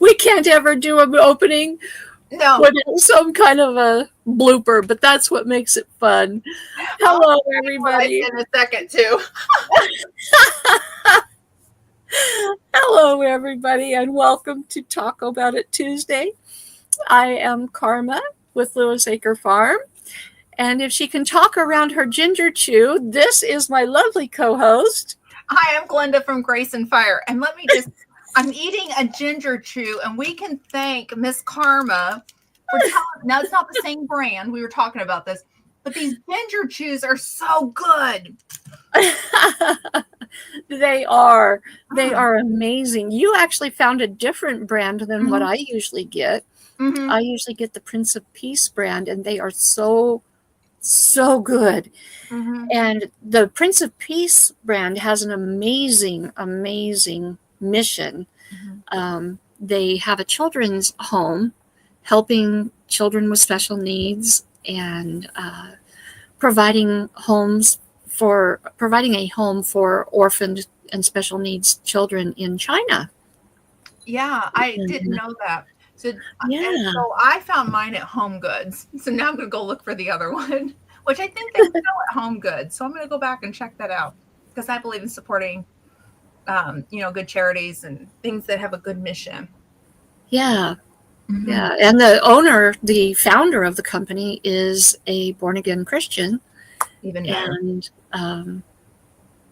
We can't ever do an opening No. with some kind of a blooper, but that's what makes it fun. Hello, everybody. In a second, too. Hello, everybody, and welcome to Talk About It Tuesday. I am Karma with Lewis Acre Farm, and if she can talk around her ginger chew, this is my lovely co-host. Hi, I'm Glenda from Grace and Fire, and let me just, I'm eating a ginger chew, and we can thank Miss Karma for telling, now it's not the same brand, we were talking about this, but these ginger chews are so good. They are amazing. You actually found a different brand than what I usually get. I usually get the Prince of Peace brand, and they are so good. And the Prince of Peace brand has an amazing mission. They have a children's home helping children with special needs and providing a home for orphaned and special needs children in China. Yeah, I didn't know that. So I found mine at Home Goods. So now I'm going to go look for the other one, which I think they sell at Home Goods. So I'm going to go back and check that out because I believe in supporting, good charities and things that have a good mission. Yeah. Yeah. And the founder of the company is a born-again Christian. Even better. And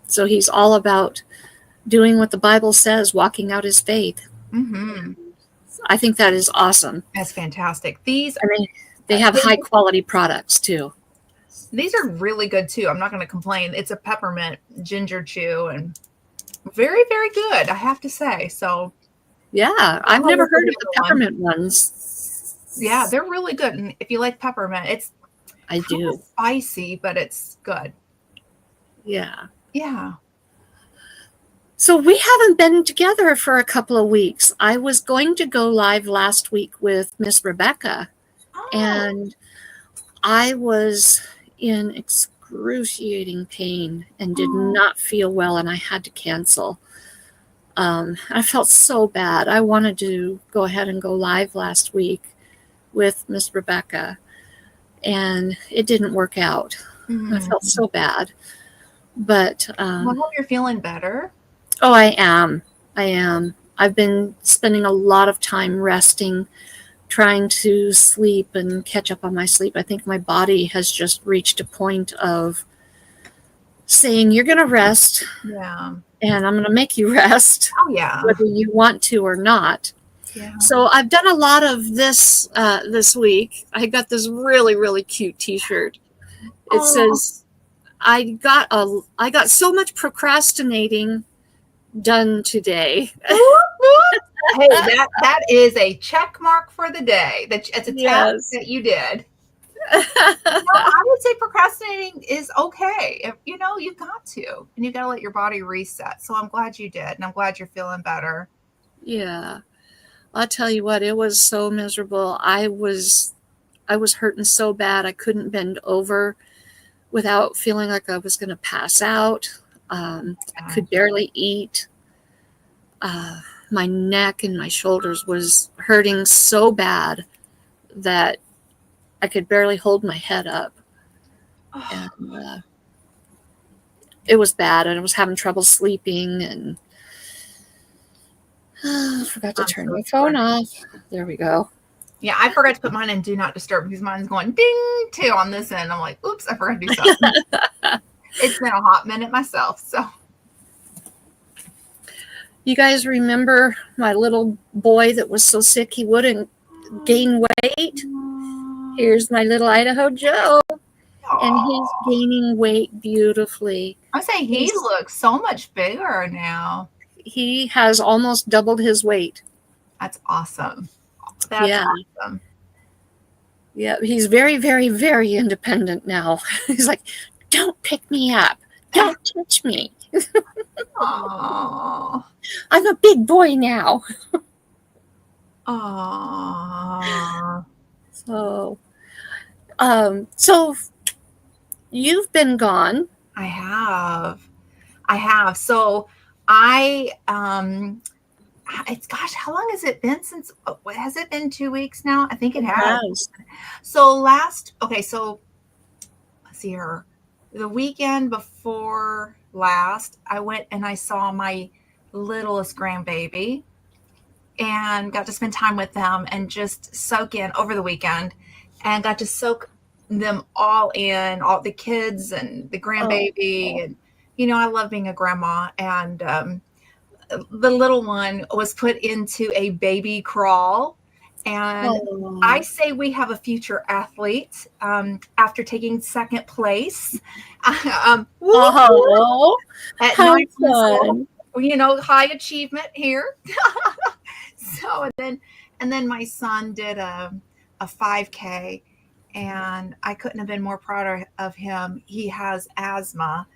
so he's all about doing what the Bible says, walking out his faith. I think that is awesome. That's fantastic. They have high quality products too. These are really good too. I'm not going to complain. It's a peppermint ginger chew and very, very good, I have to say. So yeah, I've never heard of the peppermint ones. Yeah, they're really good. And if you like peppermint, I do. Spicy, but it's good. Yeah. Yeah. So we haven't been together for a couple of weeks. I was going to go live last week with Miss Rebecca, and I was in excruciating pain and did not feel well, and I had to cancel. I felt so bad. I wanted to go ahead and go live last week with Miss Rebecca, and it didn't work out. I felt so bad. But I hope you're feeling better. Oh, I am. I've been spending a lot of time resting, trying to sleep and catch up on my sleep. I think my body has just reached a point of saying, you're going to rest. Yeah. And I'm going to make you rest. Oh, yeah. Whether you want to or not. Yeah. So I've done a lot of this this week. I got this really, really cute T-shirt. It says, I got so much procrastinating done today. Hey, that is a check mark for the day. It's a task that you did. I would say procrastinating is okay. If, you've got to, and you got to let your body reset. So I'm glad you did, and I'm glad you're feeling better. Yeah, I'll tell you what, it was so miserable. I was hurting so bad I couldn't bend over without feeling like I was going to pass out. I could barely eat. My neck and my shoulders was hurting so bad that I could barely hold my head up. And it was bad, and I was having trouble sleeping, and I forgot to turn my phone off. There we go. Yeah, I forgot to put mine in Do Not Disturb because mine's going ding too on this end. I'm like, oops, I forgot to do something. It's been a hot minute myself, so. You guys remember my little boy that was so sick he wouldn't gain weight? Here's my little Idaho Joe. And he's gaining weight beautifully. I say he looks so much bigger now. He has almost doubled his weight. That's awesome. That's awesome. Yeah, he's very, very, very independent now. He's like, don't pick me up. Don't touch me. Aww. I'm a big boy now. Aww. So you've been gone. I have. I have. So I, it's gosh, how long has it been since? Has it been 2 weeks now? I think it has. Yes. So so let's see here. The weekend before last, I went and I saw my littlest grandbaby and got to spend time with them and just soak in over the weekend and got to soak them all in, all the kids and the grandbaby. And, I love being a grandma. And the little one was put into a baby crawl. And I say we have a future athlete after taking second place at 9 months old. High achievement here. So and then my son did a 5K, and I couldn't have been more proud of him. He has asthma,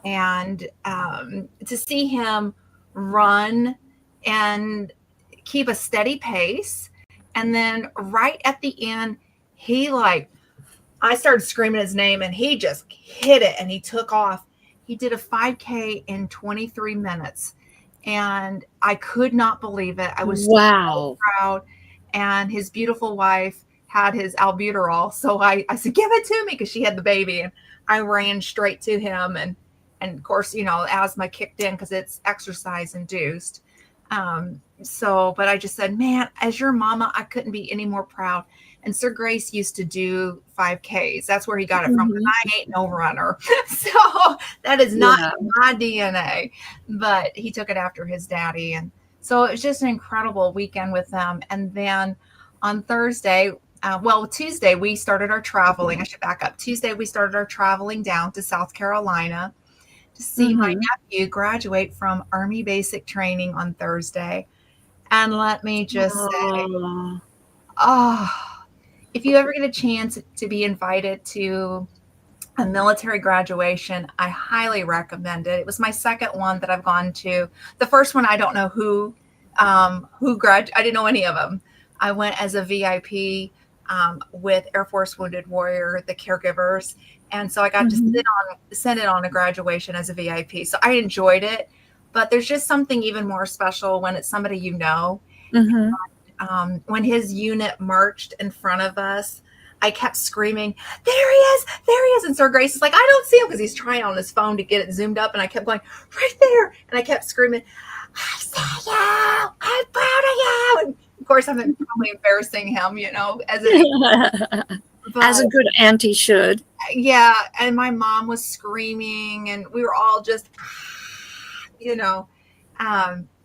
and to see him run and keep a steady pace, and then right at the end, I started screaming his name, and he just hit it, and he took off. He did a 5K in 23 minutes. And I could not believe it. I was so proud. And his beautiful wife had his albuterol. So I said, give it to me, because she had the baby. And I ran straight to him. And of course, asthma kicked in because it's exercise induced. But I just said, man, as your mama, I couldn't be any more proud. And Sir Grace used to do 5Ks. That's where he got it from. I ain't no runner. So that is not my DNA, but he took it after his daddy. And so it was just an incredible weekend with them. And then on Tuesday, we started our traveling. I should back up. Tuesday, we started our traveling down to South Carolina to see my nephew graduate from Army basic training on Thursday. And let me just say, if you ever get a chance to be invited to a military graduation, I highly recommend it. It was my second one that I've gone to. The first one, I don't know who graduated. I didn't know any of them. I went as a VIP with Air Force Wounded Warrior, the caregivers. And so I got to sit in on a graduation as a VIP. So I enjoyed it. But there's just something even more special when it's somebody you know. When his unit marched in front of us, I kept screaming, there he is, there he is. And Sir Grace is like, I don't see him, because he's trying on his phone to get it zoomed up. And I kept going, right there. And I kept screaming, I see you, I'm proud of you. And of course, I'm probably embarrassing him, as a good auntie should. Yeah. And my mom was screaming, and we were all just,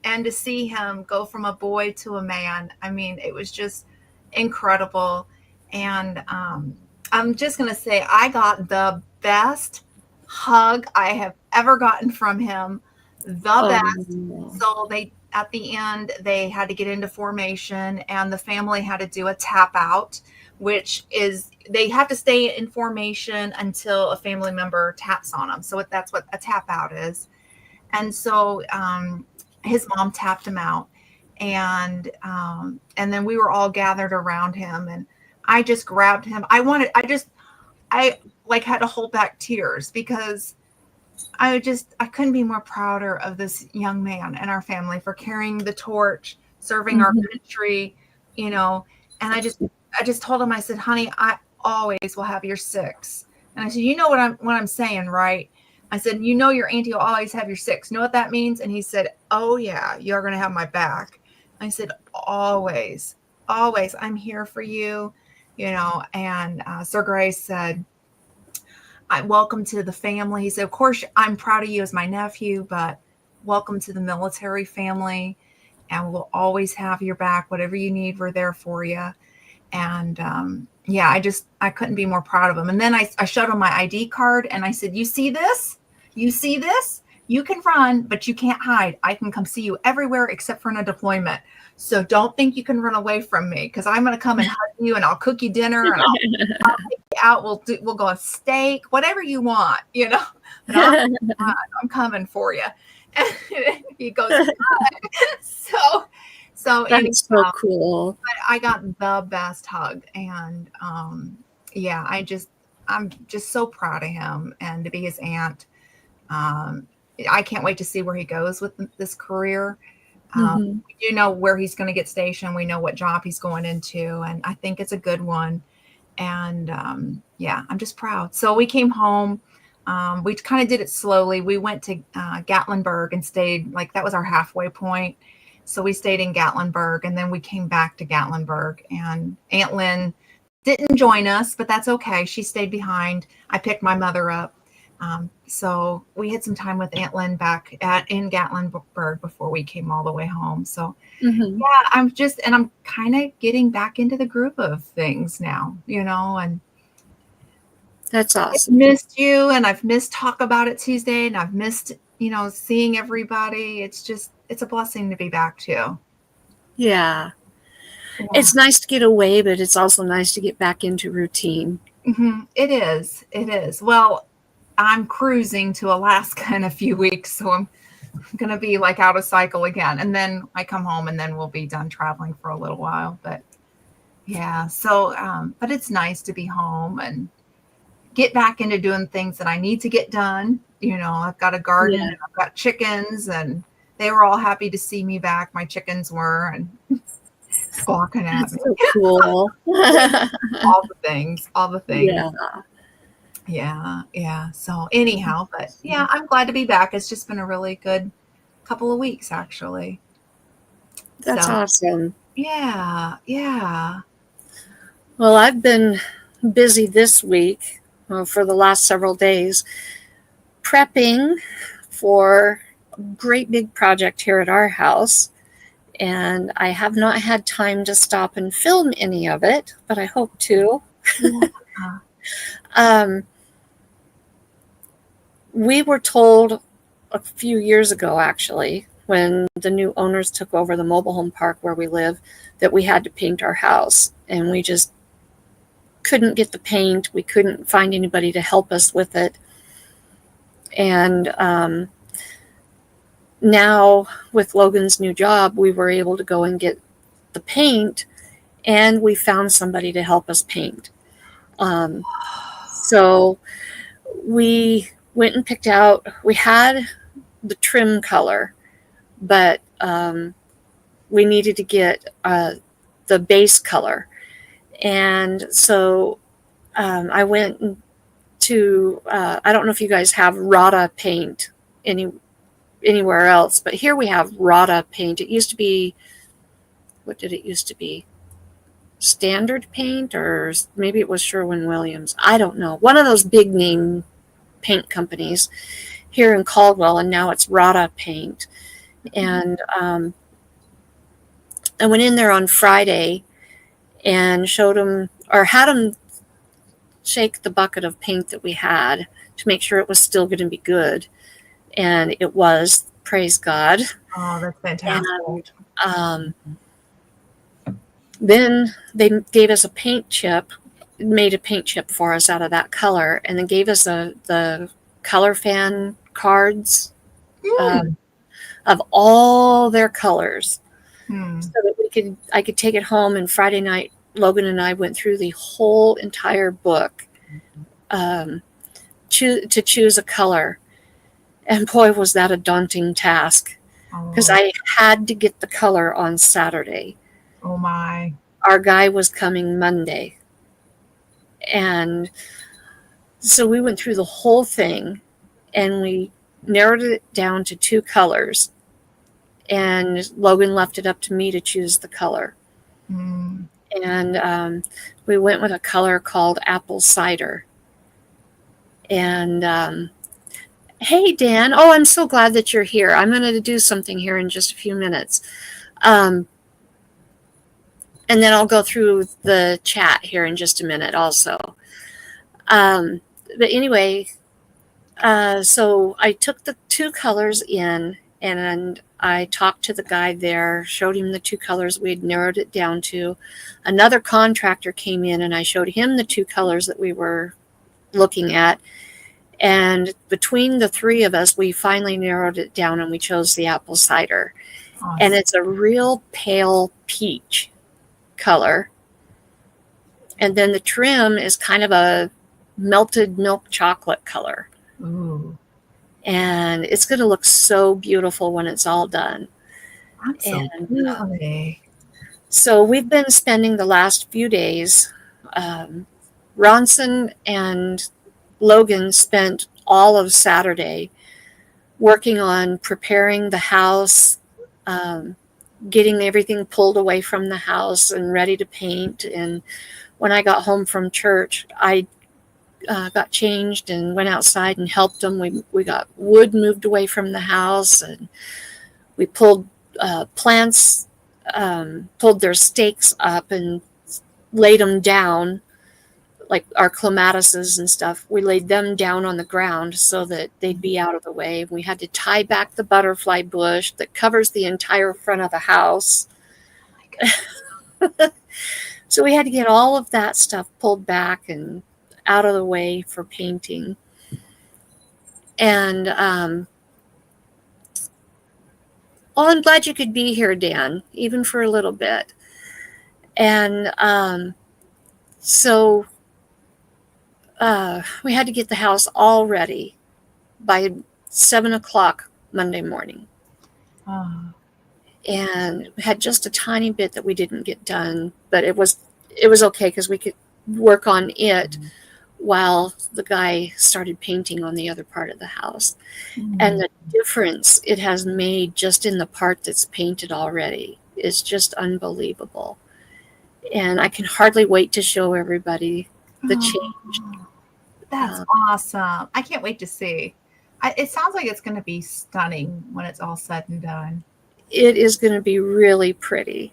and to see him go from a boy to a man, I mean, it was just incredible. And I'm just going to say, I got the best hug I have ever gotten from him. The best. So at the end, they had to get into formation, and the family had to do a tap out, which is they have to stay in formation until a family member taps on them. So that's what a tap out is. And so his mom tapped him out, and then we were all gathered around him, and I just grabbed him. I had to hold back tears, because I couldn't be more prouder of this young man and our family for carrying the torch, serving our country, and I just told him, I said, honey, I always will have your six. And I said, you know what I'm saying, right? I said, your auntie will always have your six. You know what that means? And he said, oh yeah, you're going to have my back. I said, always, always, I'm here for you, and Sir Grace said, welcome to the family. He said, of course, I'm proud of you as my nephew, but welcome to the military family, and we'll always have your back. Whatever you need, we're there for you. And I couldn't be more proud of him. And then I showed him my ID card, and I said, you see this? You see this? You can run, but you can't hide. I can come see you everywhere except for in a deployment. So don't think you can run away from me, because I'm going to come and hug you, and I'll cook you dinner, and I'll take you out. We'll go on steak, whatever you want, But I'm coming for you. And he goes, so that's so cool. But I got the best hug, and I'm just so proud of him, and to be his aunt. I can't wait to see where he goes with this career. Mm-hmm. We do know where he's going to get stationed. We know what job he's going into, and I think it's a good one. And yeah, I'm just proud. So we came home. We kind of did it slowly. We went to Gatlinburg and stayed, like, that was our halfway point. So we stayed in Gatlinburg, and then we came back to Gatlinburg. And Aunt Lynn didn't join us, but that's okay. She stayed behind. I picked my mother up. So we had some time with Aunt Lynn back in Gatlinburg before we came all the way home. So Mm-hmm. yeah, I'm kind of getting back into the groove of things now, and That's I've awesome. missed you, and I've missed Talk About It Tuesday, and I've missed, seeing everybody. It's a blessing to be back too. Yeah. Yeah. It's nice to get away, but it's also nice to get back into routine. Mm-hmm. It is. It is. Well, I'm cruising to Alaska in a few weeks, so I'm going to be like out of cycle again. And then I come home, and then we'll be done traveling for a little while. But yeah, so, but it's nice to be home and get back into doing things that I need to get done. I've got a garden, Yeah. and I've got chickens, and they were all happy to see me back. My chickens were, and squawking at That's me. so cool. All the things. Yeah. Yeah. So anyhow, but yeah, I'm glad to be back. It's just been a really good couple of weeks, actually. That's So awesome. yeah. Well, I've been busy this week, for the last several days, prepping for a great big project here at our house. And I have not had time to stop and film any of it, but I hope to. Yeah. We were told a few years ago, actually, when the new owners took over the mobile home park where we live, that we had to paint our house. And we just couldn't get the paint. We couldn't find anybody to help us with it. And now with Logan's new job, we were able to go and get the paint, and we found somebody to help us paint. So we went and picked out, we had the trim color, but we needed to get the base color. And so I went to, I don't know if you guys have Rada paint anywhere else, but here we have Rada paint. It used to be, what did it used to be? Standard paint, or maybe it was Sherwin-Williams. I don't know. One of those big name paint companies here in Caldwell, and now it's Rada paint. And I went in there on Friday and showed them, or had them shake the bucket of paint that we had to make sure it was still going to be good. And it was, praise God. Oh, that's fantastic. And then they gave us a paint chip, made a paint chip for us out of that color, and then gave us the color fan cards of all their colors, so that I could take it home. And Friday night, Logan and I went through the whole entire book to choose a color. And boy, was that a daunting task, because I had to get the color on Saturday. Oh my. Our guy was coming Monday. And so we went through the whole thing, and we narrowed it down to 2 colors. And Logan left it up to me to choose the color. And we went with a color called apple cider. And hey, Dan. Oh, I'm so glad that you're here. I'm going to do something here in just a few minutes. And then I'll go through the chat here in just a minute also. But anyway, so I took the 2 colors in, and I talked to the guy there, showed him the 2 colors we had narrowed it down to. Another contractor came in, and I showed him the 2 colors that we were looking at. And between the 3 of us, we finally narrowed it down, and we chose the apple cider. Awesome. And it's a real pale peach color. And then the trim is kind of a melted milk chocolate color. Ooh. and it's going to look so beautiful when it's all done. Absolutely. And so we've been spending the last few days. Ronson and Logan spent all of Saturday working on preparing the house, getting everything pulled away from the house and ready to paint. And when I got home from church, I got changed and went outside and helped them. We got wood moved away from the house, and we pulled plants, pulled their stakes up and laid them down, like our clematises and stuff. We laid them down on the ground so that they'd be out of the way. We had to tie back the butterfly bush that covers the entire front of the house. So we had to get all of that stuff pulled back and out of the way for painting. And well, I'm glad you could be here, Dan, even for a little bit. And so we had to get the house all ready by 7 o'clock Monday morning. Oh. And we had just a tiny bit that we didn't get done, but it was okay because we could work on it while the guy started painting on the other part of the house. And the difference it has made just in the part that's painted already is just unbelievable. And I can hardly wait to show everybody the change. That's awesome. I can't wait to see. It sounds like it's going to be stunning when it's all said and done. It is going to be really pretty.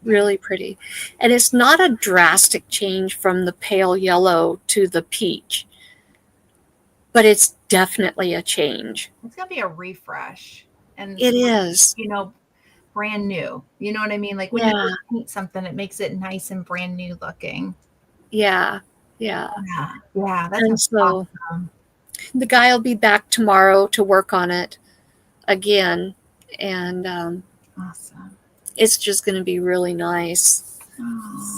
Really pretty. And it's not a drastic change from the pale yellow to the peach, but it's definitely a change. It's going to be a refresh. And it is, brand new. You know what I mean? Like when you paint something, it makes it nice and brand new looking. Yeah. That's so awesome. The guy will be back tomorrow to work on it again. And awesome. It's just going to be really nice.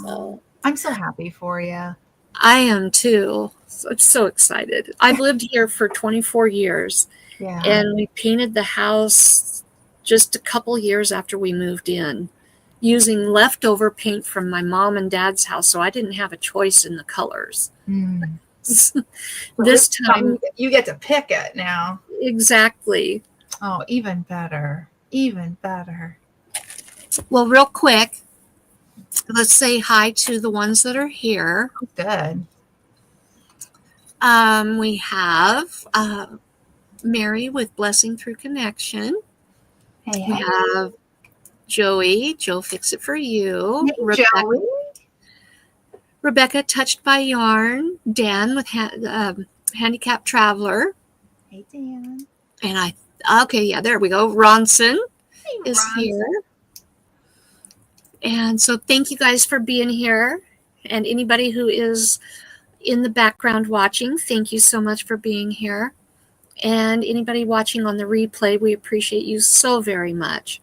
So I'm so happy for you. I am too. I'm so excited. I've lived here for 24 years. Yeah. And we painted the house just a couple years after we moved in, using leftover paint from my mom and dad's house. So I didn't have a choice in the colors. This time you get to pick it now. Exactly. Oh, even better. Even better. Well, real quick, let's say hi to the ones that are here. Good. We have Mary with Blessing Through Connection. Hey. We have Joey. Joe, fix it for you. Hey, Rebecca, Touched by Yarn. Dan with Handicapped Traveler. Hey, Dan. And there we go. Ronson is here. And so thank you guys for being here. And anybody who is in the background watching, thank you so much for being here. And anybody watching on the replay, we appreciate you so very much.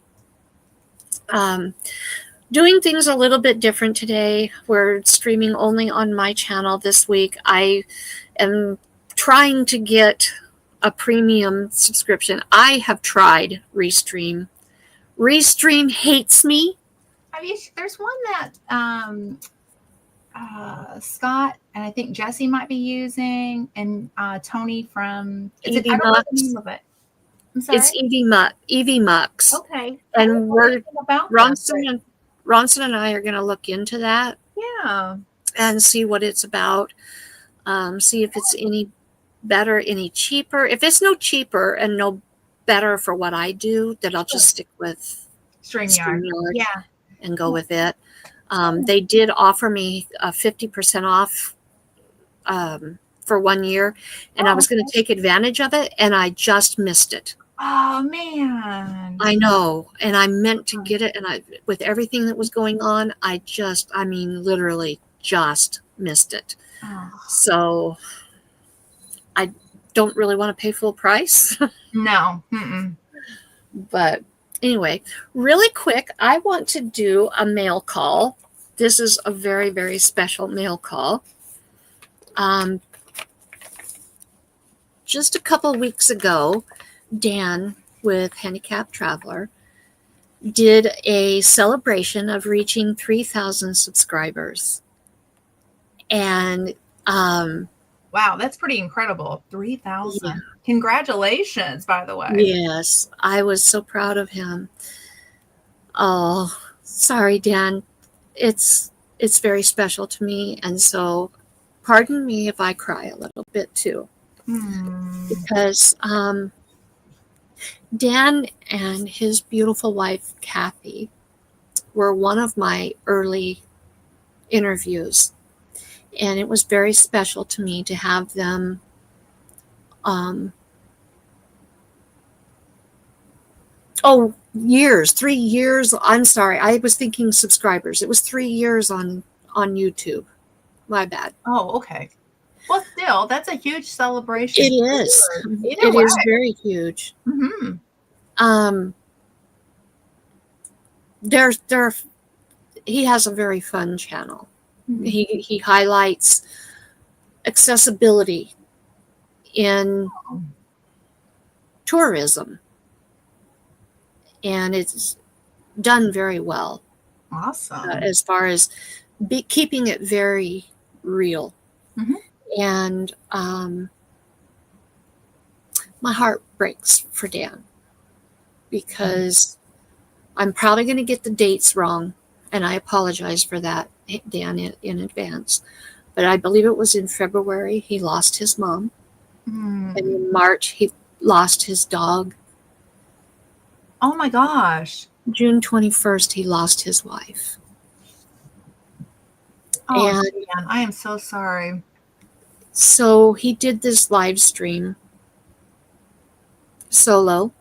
Doing things a little bit different today. We're streaming only on my channel this week. I am trying to get a premium subscription. I have tried Restream. Restream hates me. There's one that Scott and I think Jesse might be using, and Tony from I don't know the name of it. I'm sorry. It's Evie Mux. Okay. And Ronson and I are going to look into that. Yeah. And see what it's about. See if it's any better, any cheaper. If it's no cheaper and no better for what I do, then I'll just stick with StreamYard. Yeah. And go with it. They did offer me a 50% off for 1 year, and I was going to take advantage of it, and I just missed it. Oh, man. I know, and I meant to get it, and with everything that was going on, literally just missed it. Oh. So I don't really want to pay full price. No. But anyway, really quick, I want to do a mail call. This is a very, very special mail call. just a couple weeks ago, Dan with Handicap Traveler did a celebration of reaching 3,000 subscribers. And wow, that's pretty incredible. 3,000. Yeah. Congratulations, by the way. Yes, I was so proud of him. Oh, sorry, Dan. It's very special to me, and so pardon me if I cry a little bit too. Because Dan and his beautiful wife, Kathy, were one of my early interviews. And it was very special to me to have them years, 3 years. I'm sorry. I was thinking subscribers. It was 3 years on YouTube. My bad. Oh, okay. Well, still, that's a huge celebration. It is. It is very huge. He has a very fun channel. He highlights accessibility in tourism, and it's done very well. Awesome. As far as keeping it very real. And my heart breaks for Dan, because I'm probably going to get the dates wrong, and I apologize for that, Dan, in advance. But I believe it was in February he lost his mom, and in March he lost his dog. Oh my gosh. June 21st he lost his wife. Oh, man, I am so sorry. So he did this live stream solo,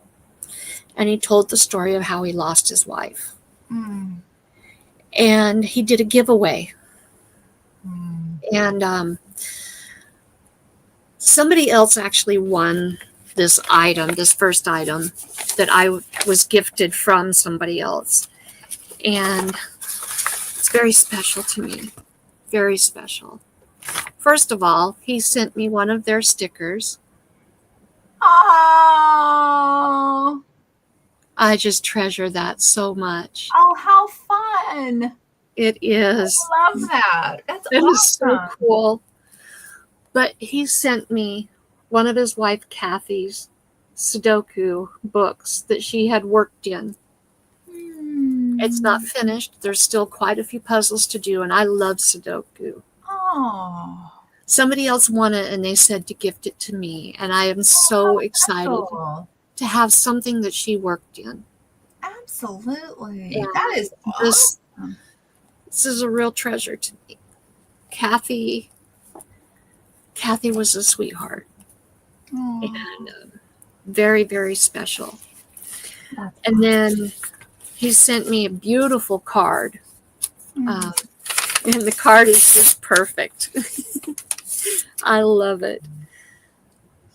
and he told the story of how he lost his wife. And he did a giveaway. And somebody else actually won this item, this first item that I was gifted from somebody else. And it's very special to me. Very special. First of all, he sent me one of their stickers. Oh, I just treasure that so much. Oh, how fun. It is. I love that. That's It awesome. is so cool. But he sent me one of his wife Kathy's Sudoku books that she had worked in. It's not finished. There's still quite a few puzzles to do, and I love Sudoku. Oh. Somebody else won it, and they said to gift it to me, and I am so excited to have something that she worked in. Absolutely. And that is awesome. This is a real treasure to me. Kathy was a sweetheart. And very, very special. And then he sent me a beautiful card. And the card is just perfect. I love it.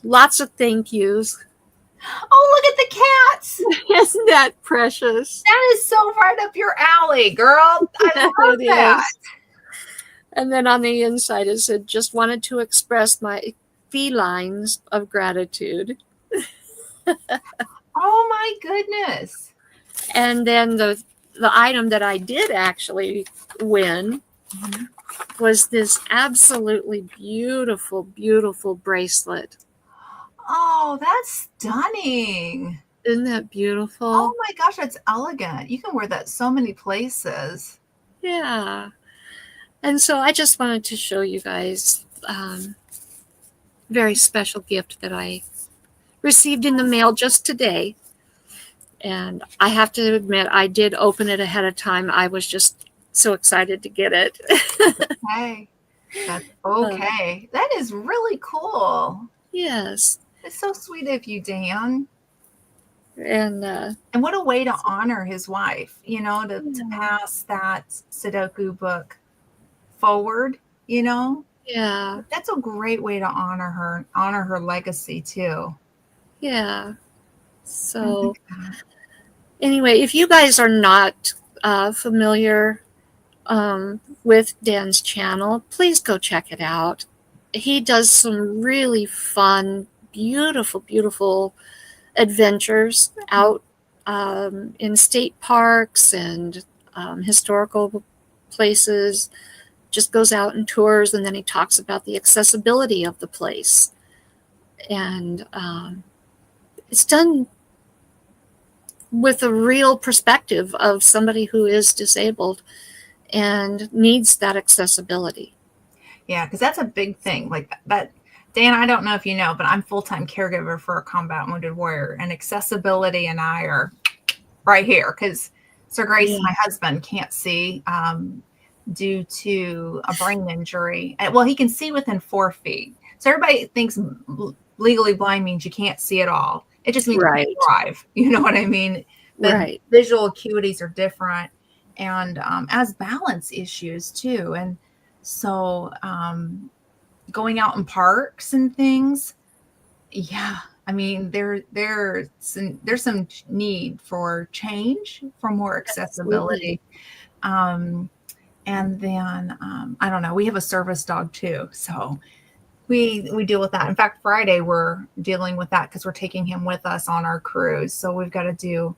Lots of thank yous. Oh, look at the cats. Isn't that precious? That is so right up your alley, girl. I love that. And then on the inside it said, just wanted to express my felines of gratitude. Oh my goodness. And then the item that I did actually win was this absolutely beautiful, beautiful bracelet. Oh, that's stunning. Isn't that beautiful? Oh my gosh, that's elegant. You can wear that so many places. Yeah. And so I just wanted to show you guys very special gift that I received in the mail just today. And I have to admit, I did open it ahead of time. I was just so excited to get it. Okay. That's okay. That is really cool. Yes. It's so sweet of you, Dan. And what a way to honor his wife, to pass that Sudoku book forward, Yeah. That's a great way to honor her legacy too. Yeah. So anyway, if you guys are not familiar with Dan's channel, please go check it out. He does some really fun beautiful, beautiful adventures out in state parks and historical places. Just goes out and tours, and then he talks about the accessibility of the place. And it's done with a real perspective of somebody who is disabled and needs that accessibility. Yeah, because that's a big thing. Like that, Dan, I don't know if you know, but I'm full-time caregiver for a combat wounded warrior, and accessibility and I are right here because Sir Grace, Yeah. my husband, can't see due to a brain injury. Well, he can see within 4 feet. So everybody thinks legally blind means you can't see at all. It just means you can't drive. You know what I mean? The visual acuities are different, and as balance issues too. And so going out in parks and things, yeah, I mean there's some need for change, for more accessibility. And then I don't know, we have a service dog too, so we deal with that. In fact, Friday we're dealing with that because we're taking him with us on our cruise, so we've got to do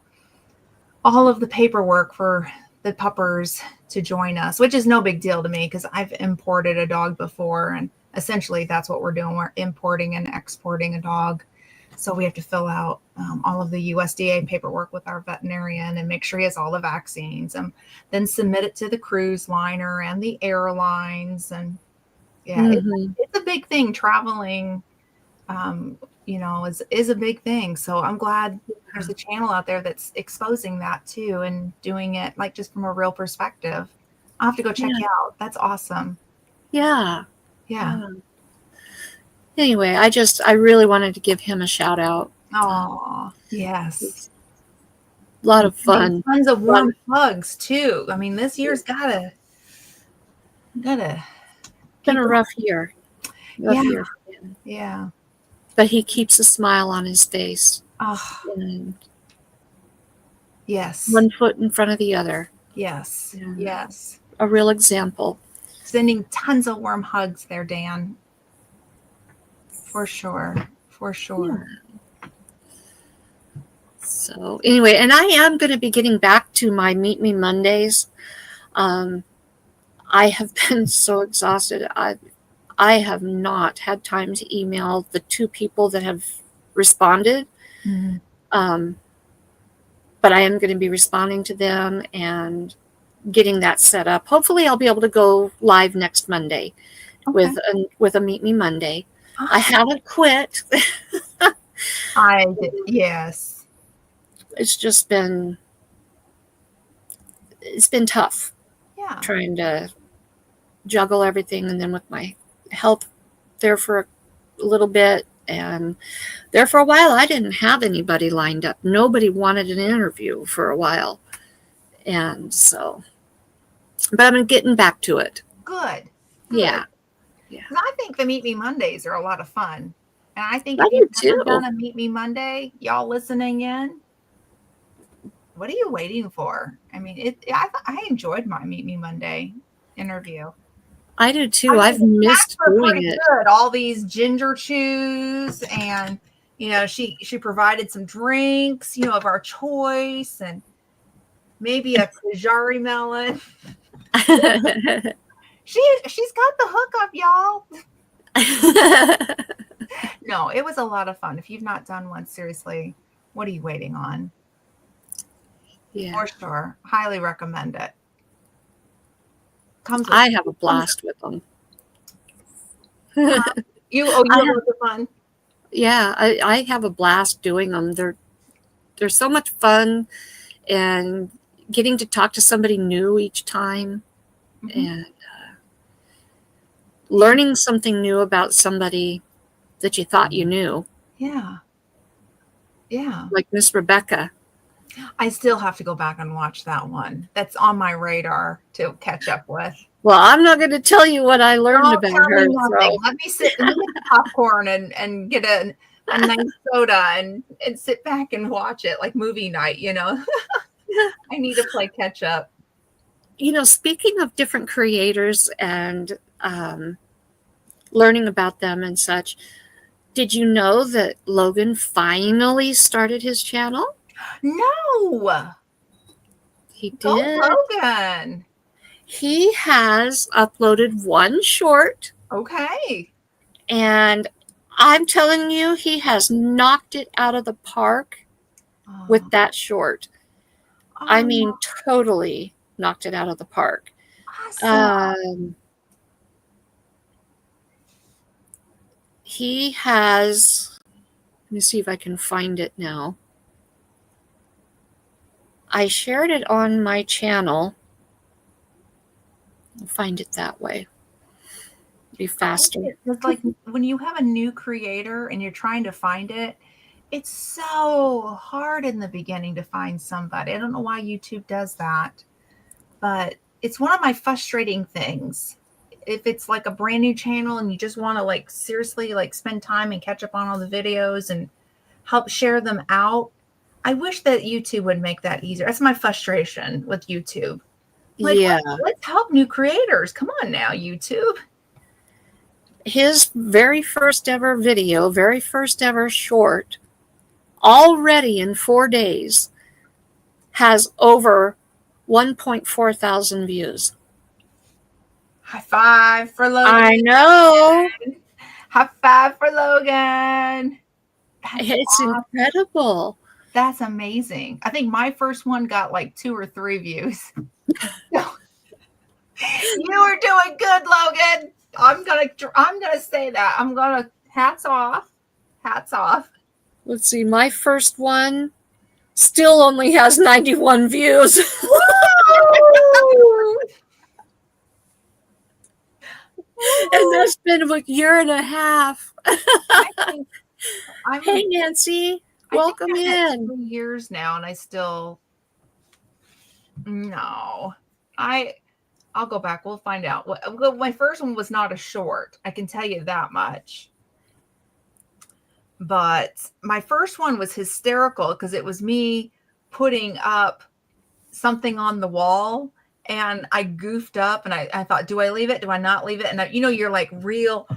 all of the paperwork for the puppers to join us, which is no big deal to me because I've imported a dog before, and essentially that's what we're doing. We're importing and exporting a dog. So we have to fill out all of the USDA paperwork with our veterinarian and make sure he has all the vaccines, and then submit it to the cruise liner and the airlines. And yeah, it's a big thing. Traveling, is a big thing. So I'm glad there's a channel out there that's exposing that too and doing it like just from a real perspective. I'll have to go check it out. That's awesome. Yeah. Anyway, I really wanted to give him a shout out. Oh, yes. A lot of fun. Tons of warm hugs too. I mean, this year's gotta been a rough year. Yeah. But he keeps a smile on his face. Oh. And yes. One foot in front of the other. Yes. Yes. A real example. Sending tons of warm hugs there, Dan. For sure. Yeah. So anyway, and I am going to be getting back to my Meet Me Mondays. I have been so exhausted. I have not had time to email the 2 people that have responded. But I am going to be responding to them and getting that set up. Hopefully I'll be able to go live next Monday with a Meet Me Monday. Awesome. I haven't quit. Yes. It's just been tough. Yeah. Trying to juggle everything, and then with my health there for a little bit, and there for a while I didn't have anybody lined up. Nobody wanted an interview for a while. And so, but I'm getting back to it. Good. Yeah. I think the Meet Me Mondays are a lot of fun. And I think if you've never done a Meet Me Monday, y'all listening in, what are you waiting for? I mean, I enjoyed my Meet Me Monday interview. I do too. I've missed doing it. Good. All these ginger chews, and she provided some drinks, of our choice, and maybe a Kajari melon. She's got the hookup, y'all. No, it was a lot of fun. If you've not done one, seriously, what are you waiting on? Yeah, for sure. Highly recommend it. I have a blast with them. You have lots of fun. Yeah, I have a blast doing them. They're so much fun, and getting to talk to somebody new each time, and learning something new about somebody that you thought you knew. Yeah. Like Miss Rebecca. I still have to go back and watch that one. That's on my radar to catch up with. Well, I'm not going to tell you what I learned about her. So. Let me sit and get popcorn and get a nice soda and sit back and watch it like movie night, I need to play catch up. Speaking of different creators and learning about them and such, Did you know that Logan finally started his channel? No. He Go did. Logan. He has uploaded one short. Okay. And I'm telling you, he has knocked it out of the park with that short. I mean, totally knocked it out of the park. Awesome. He has, let me see if I can find it now. I shared it on my channel. I'll find it that way. Be faster. It's like when you have a new creator and you're trying to find it, it's so hard in the beginning to find somebody. I don't know why YouTube does that, but it's one of my frustrating things. If it's like a brand new channel and you just want to like seriously like spend time and catch up on all the videos and help share them out, I wish that YouTube would make that easier. That's my frustration with YouTube. Like, yeah. let's help new creators. Come on now, YouTube. His very first ever video, very first ever short, already in 4 days, has over 1.4 thousand views. High five for Logan. I know. High five for Logan. It's awesome. Incredible. That's amazing. I think my first one got like 2 or 3 views. You are doing good, Logan. I'm gonna say that. Hats off. Let's see. My first one still only has 91 views. And that's been a year and a half. Hey, Nancy. Welcome in. 2 years now, and I still no. I'll go back. We'll find out. My first one was not a short. I can tell you that much. But my first one was hysterical because it was me putting up something on the wall, and I goofed up, and I thought, do I leave it? Do I not leave it? And you're like real.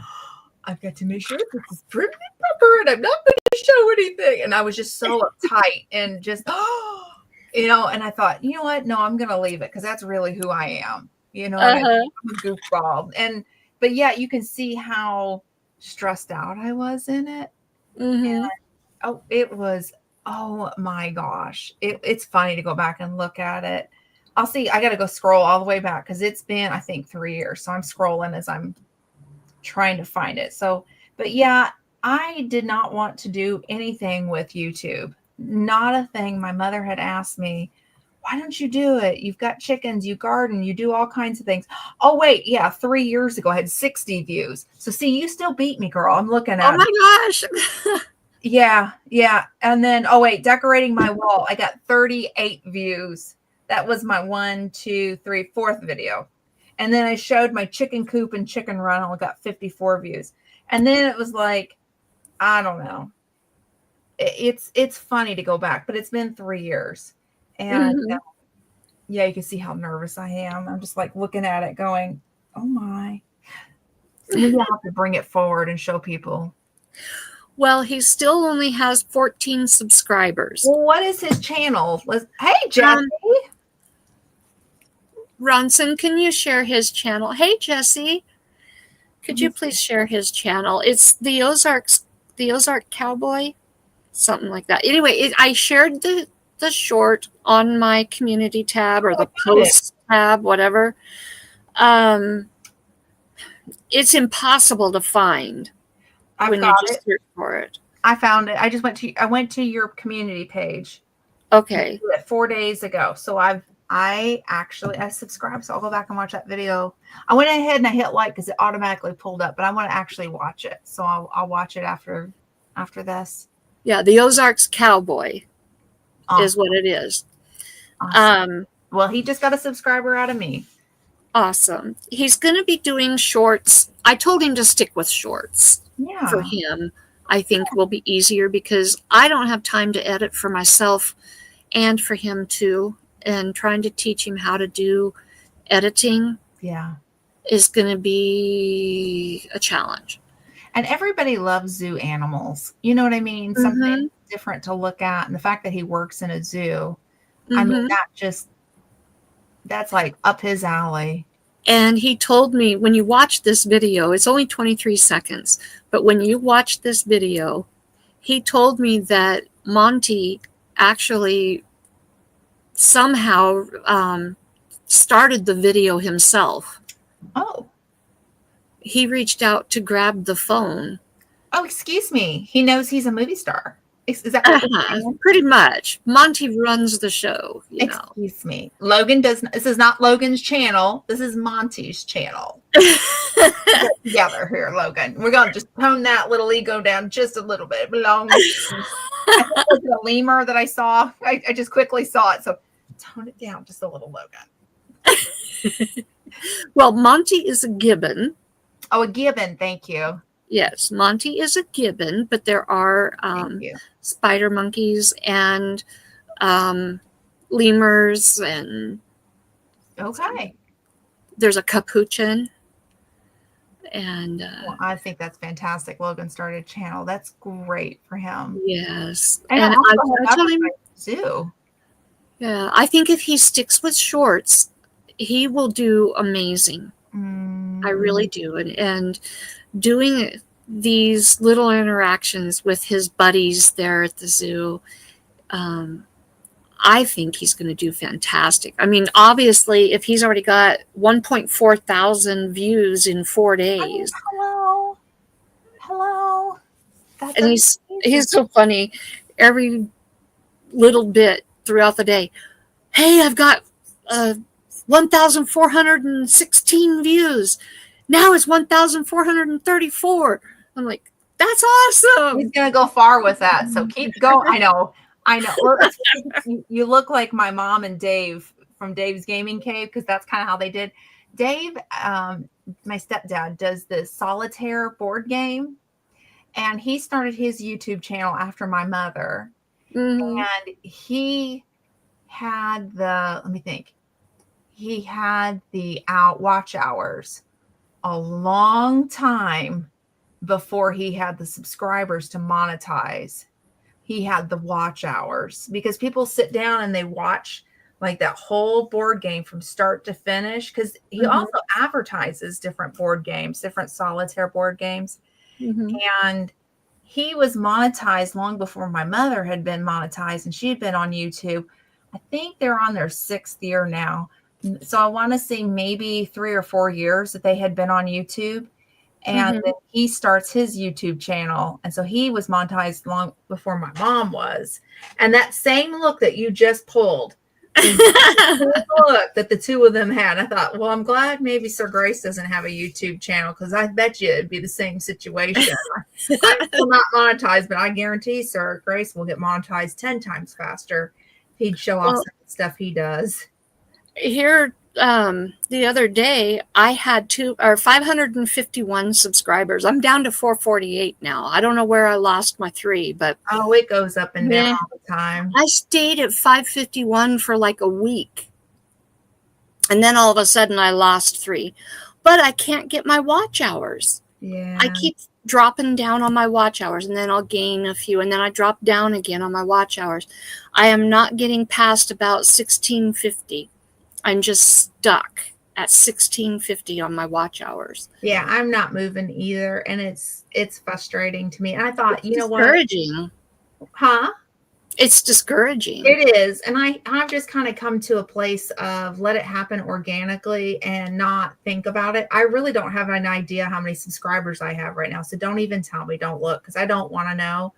I've got to make sure this is pretty proper, and I'm not going to show anything. And I was just so uptight and just, and I thought, you know what? No, I'm going to leave it because that's really who I am. I'm a goofball. But yeah, you can see how stressed out I was in it. Mm-hmm. And, it was, oh my gosh. It's funny to go back and look at it. I'll see. I got to go scroll all the way back because it's been, I think, 3 years. So I'm scrolling as I'm trying to find it. So, but yeah, I did not want to do anything with YouTube. Not a thing. My mother had asked me, why don't you do it? You've got chickens, you garden, you do all kinds of things. Oh, wait. Yeah. 3 years ago, I had 60 views. So see, you still beat me, girl. I'm looking at it. Oh my gosh. Yeah. And then, decorating my wall. I got 38 views. That was my 4th video. And then I showed my chicken coop and chicken run. I got 54 views. And then it was like, I don't know. It's funny to go back, but it's been 3 years. And yeah, you can see how nervous I am. I'm just like looking at it going, oh my. Maybe I'll have to bring it forward and show people. Well, he still only has 14 subscribers. Well, what is his channel? Hey, Jesse. Ronson, can you share his channel? Hey, Jesse, could you please share his channel? It's the Ozark Cowboy, something like that. Anyway, I shared the short on my community tab or the post tab, whatever. It's impossible to find when you just search for it. I found it. I went to your community page. Okay. 4 days ago. So I subscribed, so I'll go back and watch that video. I went ahead and I hit like because it automatically pulled up, but I want to actually watch it. So I'll watch it after this. Yeah, the Ozarks Cowboy is what it is. Awesome. Well, he just got a subscriber out of me. Awesome. He's going to be doing shorts. I told him to stick with shorts. Yeah. For him, I think will be easier because I don't have time to edit for myself and for him too. And trying to teach him how to do editing is going to be a challenge. And everybody loves zoo animals. You know what I mean? Something Mm-hmm. different to look at. And the fact that he works in a zoo, I mean, Mm-hmm. that's like up his alley. And he told me, when you watch this video, it's only 23 seconds, but when you watch this video, he told me that Monty actually somehow started the video himself. Oh. He reached out to grab the phone. Oh, excuse me. He knows he's a movie star. Is that what you're saying? Pretty much. Monty runs the show, you know. Excuse me. Logan doesn't. This is not Logan's channel. This is Monty's channel. Get together here, Logan. We're going to just tone that little ego down just a little bit. It belongs. I think it was a lemur that I saw. I just quickly saw it. So tone it down just a little, Logan. Well, Monty is a gibbon. Oh, a gibbon. Thank you. Yes, Monty is a gibbon, but there are spider monkeys and lemurs, and okay. There's a capuchin. And well, I think that's fantastic. Logan started a channel. That's great for him. Yes. And I tell him too. Yeah, I think if he sticks with shorts, he will do amazing. I really do. And doing these little interactions with his buddies there at the zoo, I think he's going to do fantastic. I mean, obviously, if he's already got 1.4 thousand views in 4 days. Hello. That's and he's so funny. Every little bit throughout the day. Hey, I've got 1,416 views. Now it's 1,434. I'm like, that's awesome. He's gonna go far with that. So keep going. I know. Well, you look like my mom and Dave from Dave's Gaming Cave, because that's kind of how they did. Dave, my stepdad, does this solitaire board game, and he started his YouTube channel after my mother. Mm-hmm. And he had he had the watch hours a long time before he had the subscribers to monetize. He had the watch hours because people sit down and they watch like that whole board game from start to finish, because he also advertises different board games, different solitaire board games. And he was monetized long before my mother had been monetized, and she had been on YouTube. I think they're on their 6th year now. So I want to say maybe 3 or 4 years that they had been on YouTube. And then he starts his YouTube channel. And so he was monetized long before my mom was. And that same look that you just pulled, the look that the two of them had, I thought, well, I'm glad maybe Sir Grace doesn't have a YouTube channel, because I bet you it'd be the same situation. I'm still not monetized, but I guarantee Sir Grace will get monetized 10 times faster if he'd show off some of the stuff he does. Here, the other day, I had 551 subscribers. I'm down to 448 now. I don't know where I lost my 3, but it goes up and down all the time. I stayed at 551 for like a week, and then all of a sudden I lost 3. But I can't get my watch hours. Yeah, I keep dropping down on my watch hours, and then I'll gain a few, and then I drop down again on my watch hours. I am not getting past about 1650. I'm just stuck at 1650 on my watch hours. Yeah, I'm not moving either, and it's frustrating to me. And I thought, you know what? Discouraging. Huh? It's discouraging. It is. And I've just kind of come to a place of let it happen organically and not think about it. I really don't have an idea how many subscribers I have right now. So don't even tell me, don't look, because I don't want to know.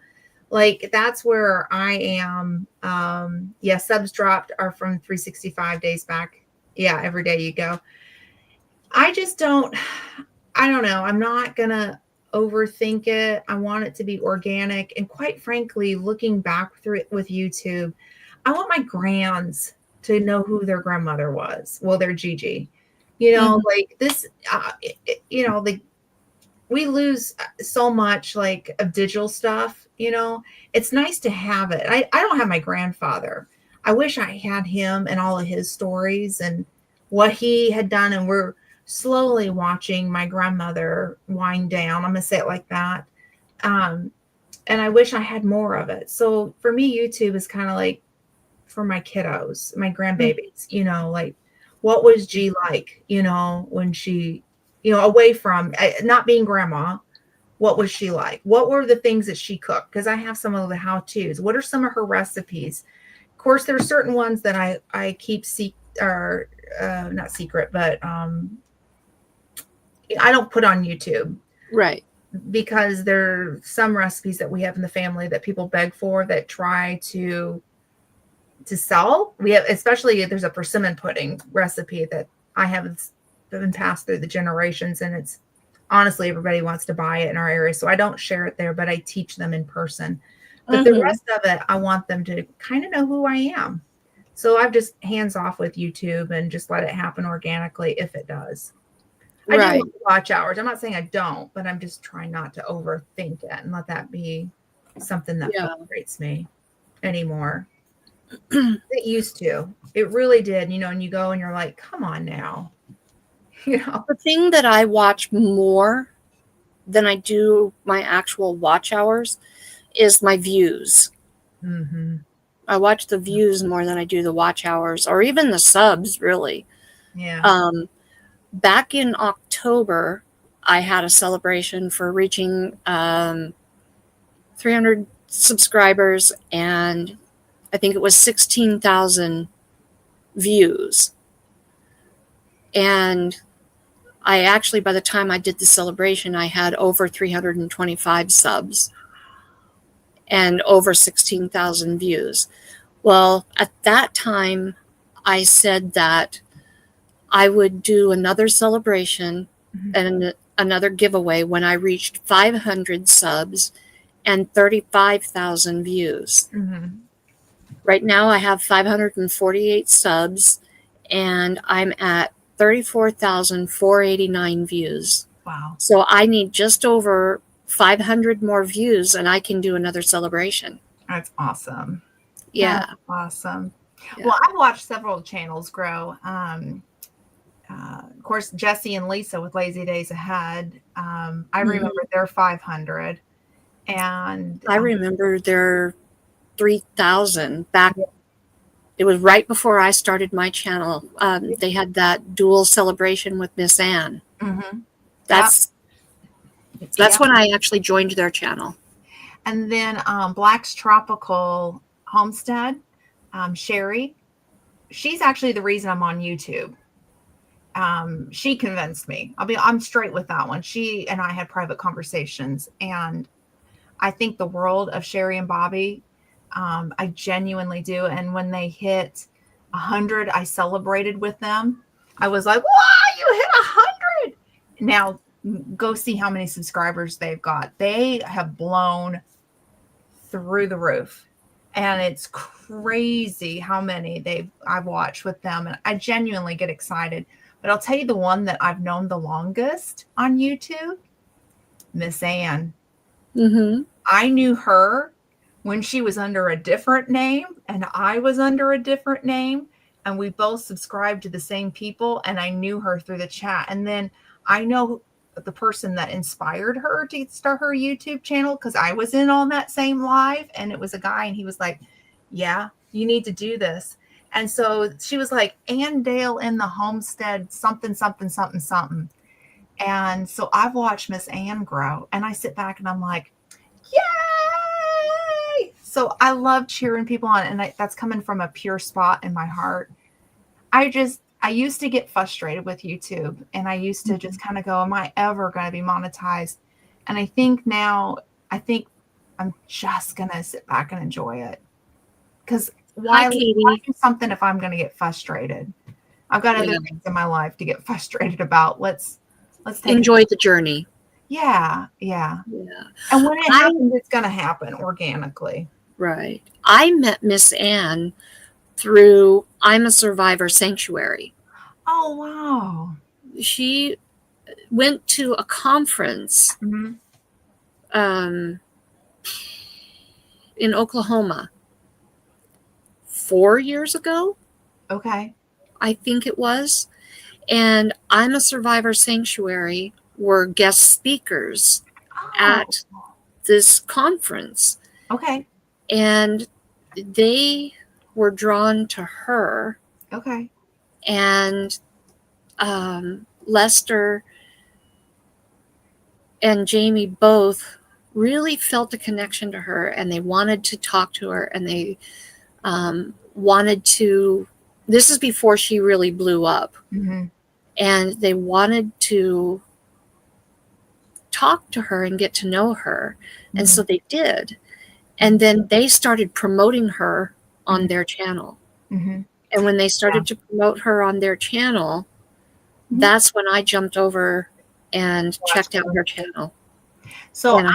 Like, that's where I am. Subs dropped are from 365 days back. Yeah, every day you go. I don't know. I'm not going to overthink it. I want it to be organic. And quite frankly, looking back through it with YouTube, I want my grands to know who their grandmother was. Well, they're Gigi. You know, like this, we lose so much like of digital stuff. You know, it's nice to have it. I don't have my grandfather. I wish I had him and all of his stories and what he had done. And we're slowly watching my grandmother wind down. I'm going to say it like that. And I wish I had more of it. So for me, YouTube is kind of like for my kiddos, my grandbabies, you know, like what was G like, you know, when she, you know, away from not being grandma, what was she like? What were the things that she cooked? Because I have some of the how-tos. What are some of her recipes? Of course, there are certain ones that I keep or not secret, but I don't put on YouTube. Right. Because there are some recipes that we have in the family that people beg for that try to sell. We have, especially there's a persimmon pudding recipe that I haven't been passed through the generations, and it's honestly everybody wants to buy it in our area, so I don't share it there, but I teach them in person. But the rest of it, I want them to kind of know who I am. So I've just hands off with YouTube and just let it happen organically if it does. I do want watch hours. I'm not saying I don't, but I'm just trying not to overthink it and let that be something that frustrates me anymore. It used to. It really did, you know, and you go and you're like, come on now. You know. The thing that I watch more than I do my actual watch hours is my views. Mm-hmm. I watch the views more than I do the watch hours or even the subs, really. Yeah. Back in October, I had a celebration for reaching 300 subscribers, and I think it was 16,000 views. And I actually, by the time I did the celebration, I had over 325 subs and over 16,000 views. Well, at that time, I said that I would do another celebration and another giveaway when I reached 500 subs and 35,000 views. Mm-hmm. Right now, I have 548 subs, and I'm at 34,489 views. Wow. So I need just over 500 more views, and I can do another celebration. That's awesome. Yeah. That's awesome. Yeah. Well, I've watched several channels grow. Of course, Jesse and Lisa with Lazy Days Ahead. I remember their 500. And I remember their 3,000 back. It was right before I started my channel. They had that dual celebration with Miss Ann. Mm-hmm. That's when I actually joined their channel. And then Black's Tropical Homestead, Sherry, she's actually the reason I'm on YouTube. She convinced me. I'm straight with that one. She and I had private conversations, and I think the world of Sherry and Bobby. I genuinely do. And when they hit 100, I celebrated with them. I was like, wow, you hit 100. Now go see how many subscribers they've got. They have blown through the roof. And it's crazy how many I've watched with them. And I genuinely get excited. But I'll tell you the one that I've known the longest on YouTube, Miss Ann. Mm-hmm. I knew her when she was under a different name and I was under a different name, and we both subscribed to the same people, and I knew her through the chat. And then I know the person that inspired her to start her YouTube channel, because I was in on that same live, and it was a guy, and he was like, yeah, you need to do this. And so she was like, Ann Dale in the homestead, something, something, something, something. And so I've watched Miss Ann grow, and I sit back and I'm like, yay! So I love cheering people on, and that's coming from a pure spot in my heart. I used to get frustrated with YouTube, and I used to just kind of go, am I ever going to be monetized? And I think now, I'm just going to sit back and enjoy it. Because why do something if I'm going to get frustrated? I've got other things in my life to get frustrated about. Let's enjoy the journey. Yeah. And when it happens, it's going to happen organically. Right. I met Miss Ann through I'm a Survivor Sanctuary. Oh, wow. She went to a conference in Oklahoma 4 years ago. Okay. I think it was. and I'm a Survivor Sanctuary were guest speakers Oh, at this conference. okay. And they were drawn to her. Okay. And Lester and Jamie both really felt a connection to her, and they wanted to talk to her, and they wanted to. This is before she really blew up. Mm-hmm. And they wanted to talk to her and get to know her. And so they did. And then they started promoting her on their channel. Mm-hmm. And when they started to promote her on their channel, that's when I jumped over and checked out her channel. So and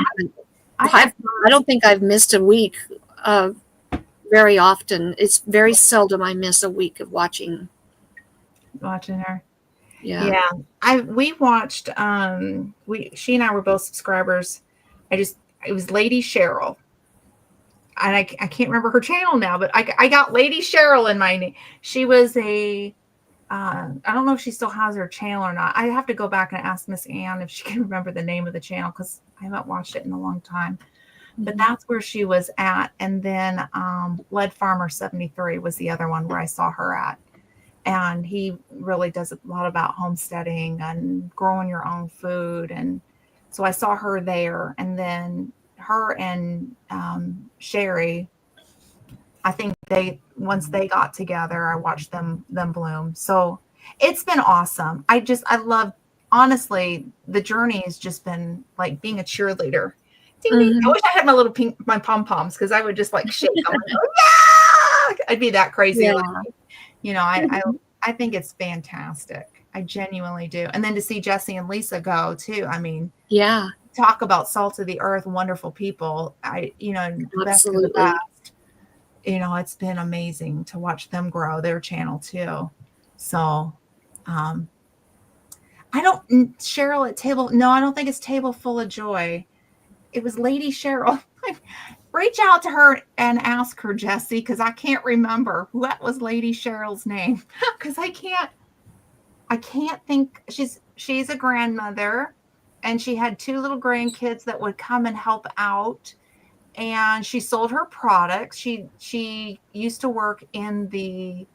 I don't think I've missed a week very often. It's very seldom I miss a week of watching her. Yeah. We watched she and I were both subscribers. It was Lady Cheryl. And I can't remember her channel now, but I got Lady Cheryl in my name. She was I don't know if she still has her channel or not. I have to go back and ask Miss Ann if she can remember the name of the channel, because I haven't watched it in a long time. But that's where she was at. And then Lead Farmer 73 was the other one where I saw her at. And he really does a lot about homesteading and growing your own food. And so I saw her there. And then her and Sherry, I think once they got together, I watched them bloom. So it's been awesome. I love, honestly, the journey has just been like being a cheerleader. Ding, ding. I wish I had my pom-poms, because I would just like shake them. Like, oh, yeah! I'd be that crazy. Yeah. I think it's fantastic. I genuinely do. And then to see Jesse and Lisa go too. I mean, yeah. Talk about salt of the earth, wonderful people. The best of the Absolutely. best. It's been amazing to watch them grow their channel too. So, Cheryl at Table. No, I don't think it's Table Full of Joy. It was Lady Cheryl. Reach out to her and ask her, Jesse, because I can't remember what was Lady Cheryl's name. Because I can't think. She's a grandmother, and she had 2 little grandkids that would come and help out. And she sold her products. She used to work in the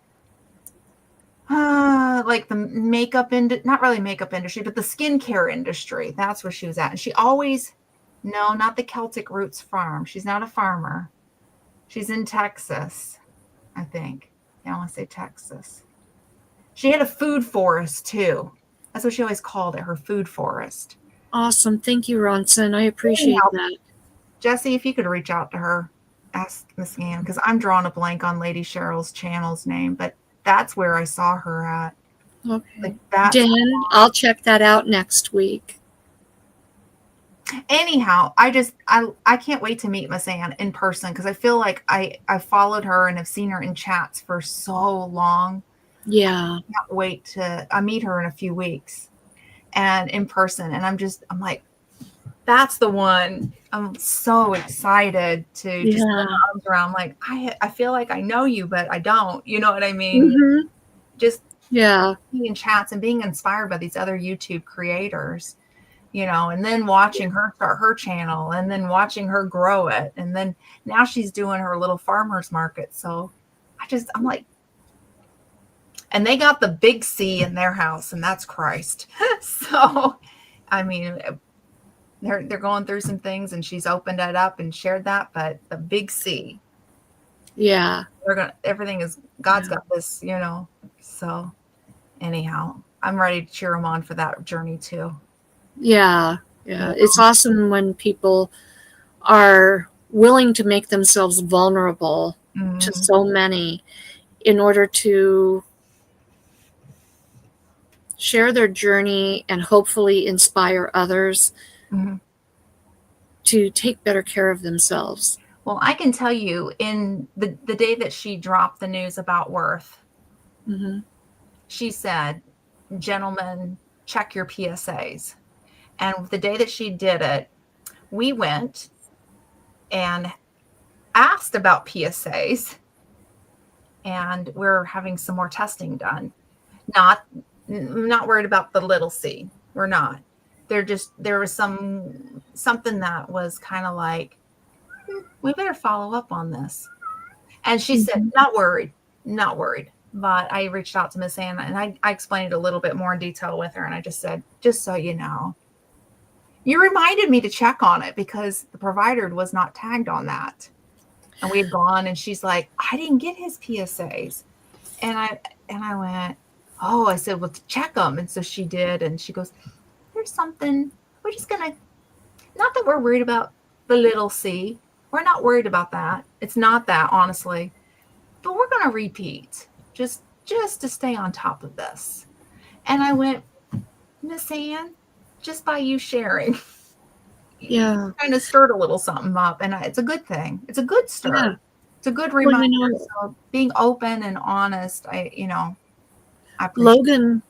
like the makeup not really makeup industry, but the skincare industry. That's where she was at. And she always, no, not the Celtic Roots Farm. She's not a farmer. She's in Texas, I think. Yeah, I want to say Texas. She had a food forest too. That's what she always called it, her food forest. Awesome. Thank you, Ronson. I appreciate that. Jesse, if you could reach out to her, ask Miss Ann, because I'm drawing a blank on Lady Cheryl's channel's name, but that's where I saw her at. Okay. Dan, I'll check that out next week. Anyhow, I can't wait to meet Miss Ann in person, because I feel like I followed her and have seen her in chats for so long. Yeah. I can't wait to meet her in a few weeks and in person. And I'm like, that's the one. I'm so excited to just put my arms around. Like, I feel like I know you, but I don't. You know what I mean? Mm-hmm. Just being in chats and being inspired by these other YouTube creators, and then watching her start her channel, and then watching her grow it. And then now she's doing her little farmers market. So I'm like, and they got the big C in their house, and that's Christ. So, I mean, they're going through some things, and she's opened it up and shared that, but the big C. Yeah. God's got this, So anyhow, I'm ready to cheer them on for that journey too. Yeah. Yeah. It's awesome when people are willing to make themselves vulnerable to so many in order to share their journey and hopefully inspire others to take better care of themselves. Well, I can tell you, in the day that she dropped the news about Worth, she said, gentlemen, check your PSAs. And the day that she did it, we went and asked about PSAs, and we're having some more testing done. Not not worried about the little C. We're not. There was something that was kind of like, we better follow up on this. And she said, not worried, not worried. But I reached out to Miss Anna and I explained it a little bit more in detail with her. And I just said, just so you know, you reminded me to check on it because the provider was not tagged on that. And we had gone and she's like, I didn't get his PSAs. And I went, oh, I said, well, check them. And so she did. And she goes, there's something, we're just going to, not that we're worried about the little C. We're not worried about that. It's not that, honestly. But we're going to repeat just to stay on top of this. And I went, Miss Ann, just by you sharing, yeah, kind of stirred a little something up. And it's a good thing. It's a good stir. Yeah. It's a good reminder. Well, so being open and honest, I Logan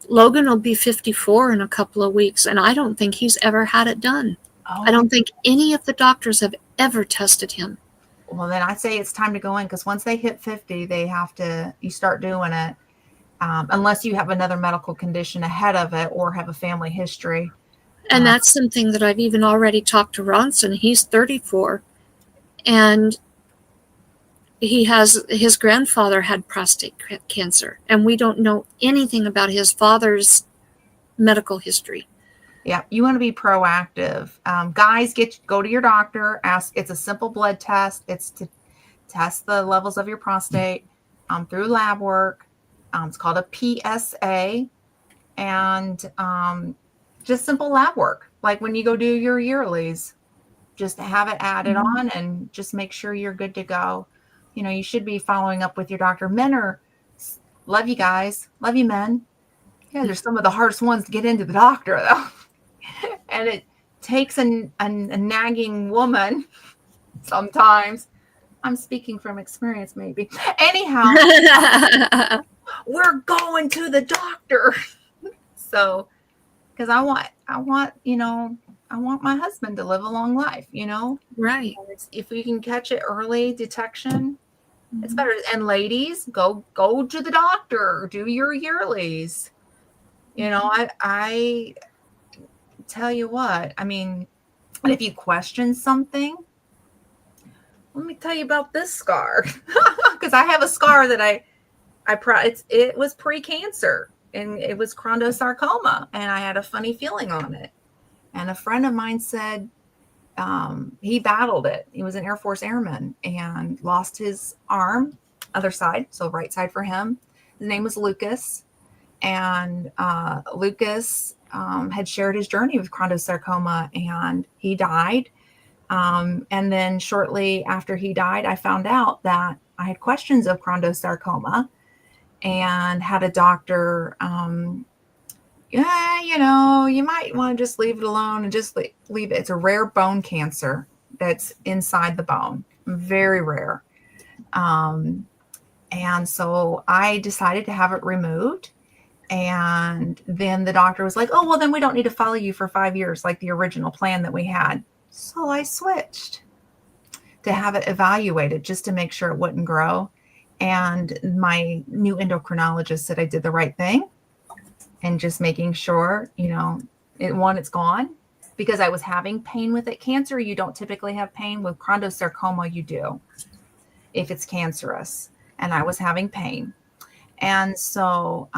will be 54 in a couple of weeks, and I don't think he's ever had it done. Oh. I don't think any of the doctors have ever tested him. Well, then I say it's time to go in because once they hit 50, you start doing it unless you have another medical condition ahead of it or have a family history. And that's something that I've even already talked to Ronson. He's 34, and his grandfather had prostate cancer, and we don't know anything about his father's medical history. Yeah, you want to be proactive. Guys, go to your doctor. Ask. It's a simple blood test. It's to test the levels of your prostate through lab work. It's called a PSA, and just simple lab work. Like when you go do your yearlies, just have it added on, and just make sure you're good to go. You know, you should be following up with your doctor. Men love you guys, love you men. Yeah, they're some of the hardest ones to get into the doctor though. And it takes a nagging woman sometimes. I'm speaking from experience, maybe. Anyhow, we're going to the doctor. So, because I want my husband to live a long life, Right. If we can catch it early, detection, it's better. And ladies, go to the doctor, do your yearlies. I tell you what, I mean, if you question something, let me tell you about this scar. Because I have a scar that it was pre-cancer, and it was chondrosarcoma, and I had a funny feeling on it. And a friend of mine said he battled it. He was an Air Force airman and lost his arm, other side, so right side for him. His name was Lucas. And Lucas had shared his journey with chondrosarcoma, and he died. And then shortly after he died, I found out that I had questions of chondrosarcoma and had a doctor, you might want to just leave it alone and just leave it. It's a rare bone cancer that's inside the bone, very rare. And so I decided to have it removed. And then the doctor was like, oh, well, then we don't need to follow you for 5 years like the original plan that we had. So I switched to have it evaluated just to make sure it wouldn't grow. And my new endocrinologist said I did the right thing, and just making sure, it's gone, because I was having pain with it. Cancer, you don't typically have pain. With chondrosarcoma, you do if it's cancerous. And I was having pain. And so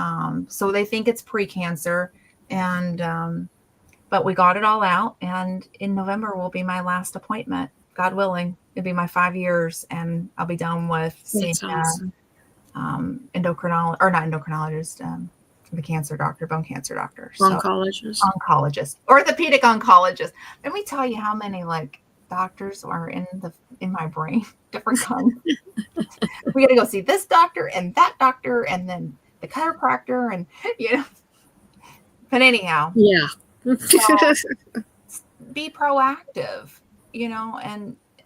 they think it's pre-cancer, and but we got it all out. And in November will be my last appointment, God willing. It'll be my 5 years, and I'll be done with seeing awesome. Endocrinologist, or not endocrinologist, the cancer doctor, bone cancer doctor, oncologist, orthopedic oncologist. Let me tell you how many doctors are in my brain, different kinds. We got to go see this doctor and that doctor, and then the chiropractor, and But anyhow, yeah. Be proactive,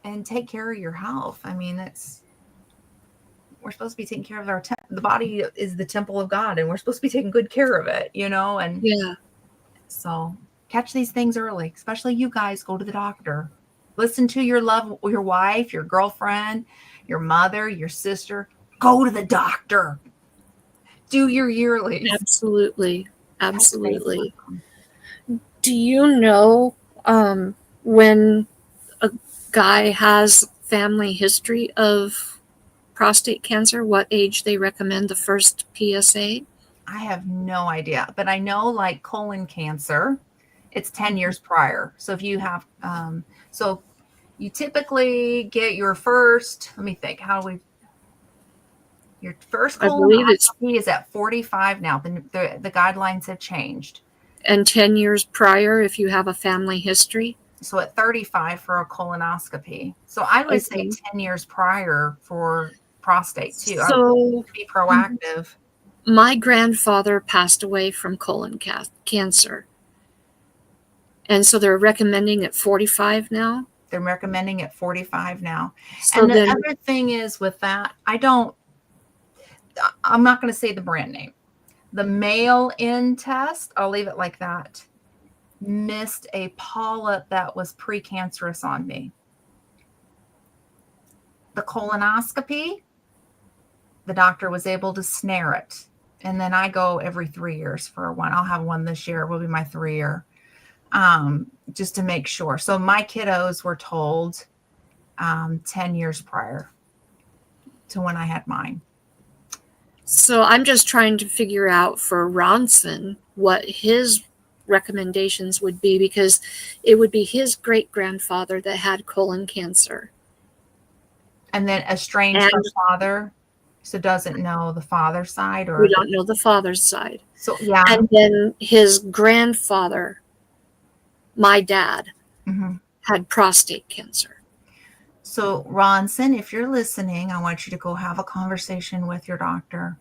and take care of your health. I mean, we're supposed to be taking care of the body is the temple of God, and we're supposed to be taking good care of it, and yeah. So catch these things early, especially you guys. Go to the doctor. Listen to your wife, your girlfriend, your mother, your sister. Go to the doctor. Do your yearlies. Absolutely. Absolutely. Do you know when a guy has family history of prostate cancer, what age they recommend the first PSA? I have no idea, but I know like colon cancer, it's 10 years prior. So if you have, so you typically get your first, let me think, your first I believe it's colonoscopy is at 45 now. The guidelines have changed. and 10 years prior if you have a family history. So at 35 for a colonoscopy. So I would say 10 years prior for prostate too. So To be proactive. my grandfather passed away from colon cancer. And so they're recommending at 45 now. They're recommending at 45 now. So and the then, other thing is with that, I'm not going to say the brand name. The mail-in test, I'll leave it like that, missed a polyp that was precancerous on me. The colonoscopy, the doctor was able to snare it. And then I go every 3 years for one. I'll have one this year. It will be my 3-year, just to make sure. So my kiddos were told 10 years prior to when I had mine. So I'm just trying to figure out for Ronson what his recommendations would be, because it would be his great-grandfather that had colon cancer. And then estranged from father, so doesn't know the father's side, or we don't know the father's side. So yeah. And then his grandfather, my dad, had prostate cancer. So Ronson, if you're listening, I want you to go have a conversation with your doctor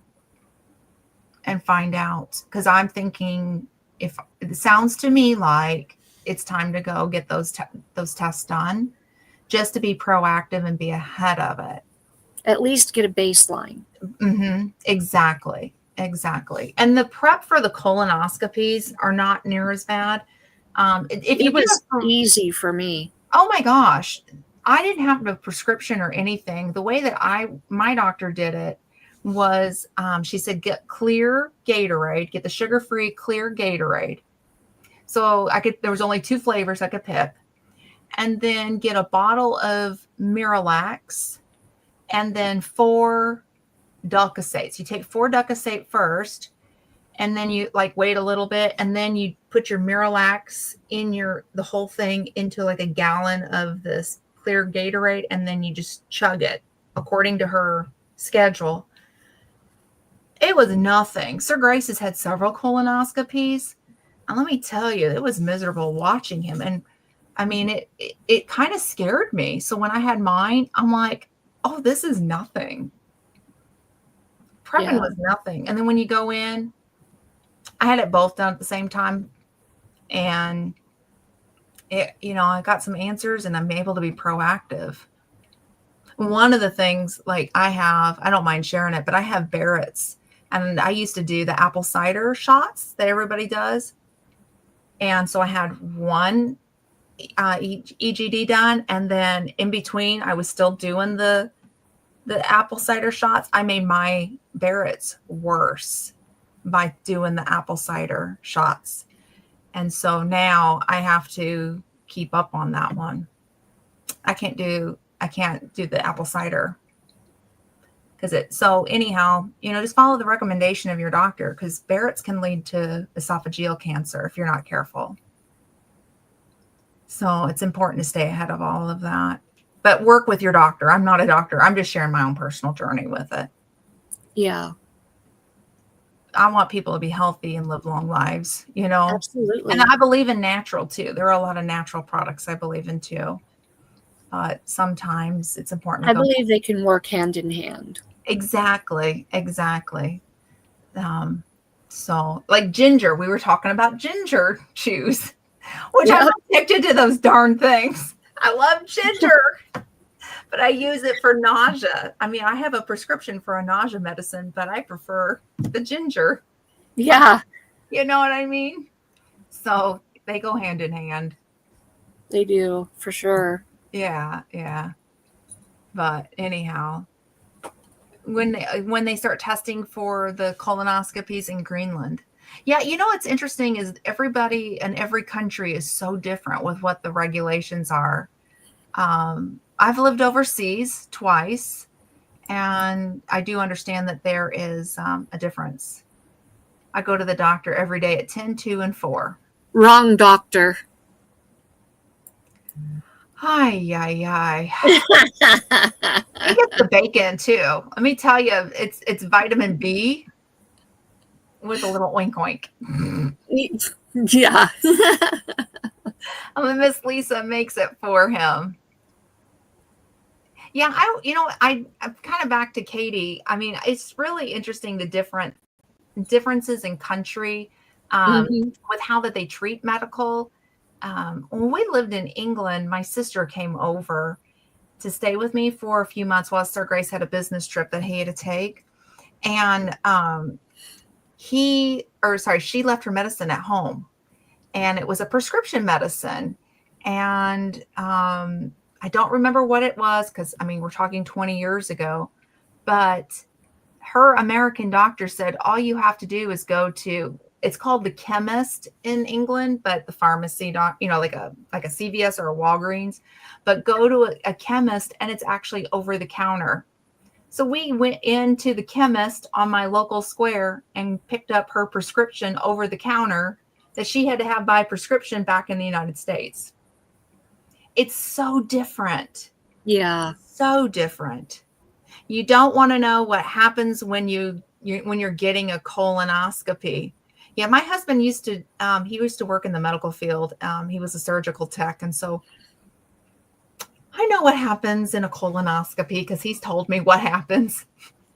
and find out, because I'm thinking, if it sounds to me like it's time to go get those tests done, just to be proactive and be ahead of it. At least get a baseline. Exactly. And the prep for the colonoscopies are not near as bad. It was easy for me. Oh my gosh. I didn't have a prescription or anything. The way that my doctor did it was, she said, get clear Gatorade, get the sugar-free clear Gatorade. So there was only 2 flavors I could pick. And then get a bottle of Miralax, and then 4 Dalcosates. You take 4 Dalcosate first, and then you wait a little bit, and then you put your Miralax in the whole thing into like a gallon of this clear Gatorade, and then you just chug it according to her schedule. It was nothing. Sir Grace has had several colonoscopies, and let me tell you, it was miserable watching him. And I mean, it kind of scared me. So when I had mine, I'm like, oh, this is nothing. Prepping was nothing. And then when you go in, I had it both done at the same time. And I got some answers, and I'm able to be proactive. One of the things, I don't mind sharing it, but I have Barrett's, and I used to do the apple cider shots that everybody does. And so I had one EGD done, and then in between I was still doing the apple cider shots. I made my Barrett's worse by doing the apple cider shots. And so now I have to keep up on that one. I can't do the apple cider so anyhow, just follow the recommendation of your doctor, because Barrett's can lead to esophageal cancer if you're not careful. So it's important to stay ahead of all of that, but work with your doctor. I'm not a doctor. I'm just sharing my own personal journey with it. Yeah. I want people to be healthy and live long lives, Absolutely. And I believe in natural too. There are a lot of natural products I believe in too. But sometimes it's important. I believe they can work hand in hand. Exactly. So like ginger, we were talking about ginger chews, which I'm addicted to those darn things. I love ginger, but I use it for nausea. I mean, I have a prescription for a nausea medicine, but I prefer the ginger. Yeah. You know what I mean? So they go hand in hand. They do, for sure. Yeah. But anyhow, when they start testing for the colonoscopies in Greenland. Yeah, what's interesting is everybody in every country is so different with what the regulations are. I've lived overseas twice, and I do understand that there is a difference. I go to the doctor every day at 10, 2, and 4. Wrong doctor. Hi. He gets the bacon too. Let me tell you, it's vitamin B with a little oink oink. Yeah. Miss Lisa makes it for him. Yeah, I'm kind of back to Katie. I mean, it's really interesting the differences in country with how that they treat medical. When we lived in England, my sister came over to stay with me for a few months while Sir Grace had a business trip that he had to take. And she left her medicine at home, and it was a prescription medicine. And I don't remember what it was because, I mean, we're talking 20 years ago, but her American doctor said, all you have to do is go to, it's called the chemist in England, but the pharmacy, like a CVS or a Walgreens, but go to a chemist and it's actually over the counter. So we went into the chemist on my local square and picked up her prescription over the counter that she had to have by prescription back in the United States. It's so different. Yeah. So different. You don't want to know what happens when you're getting a colonoscopy. Yeah, my husband used to work in the medical field. He was a surgical tech. And so I know what happens in a colonoscopy because he's told me what happens.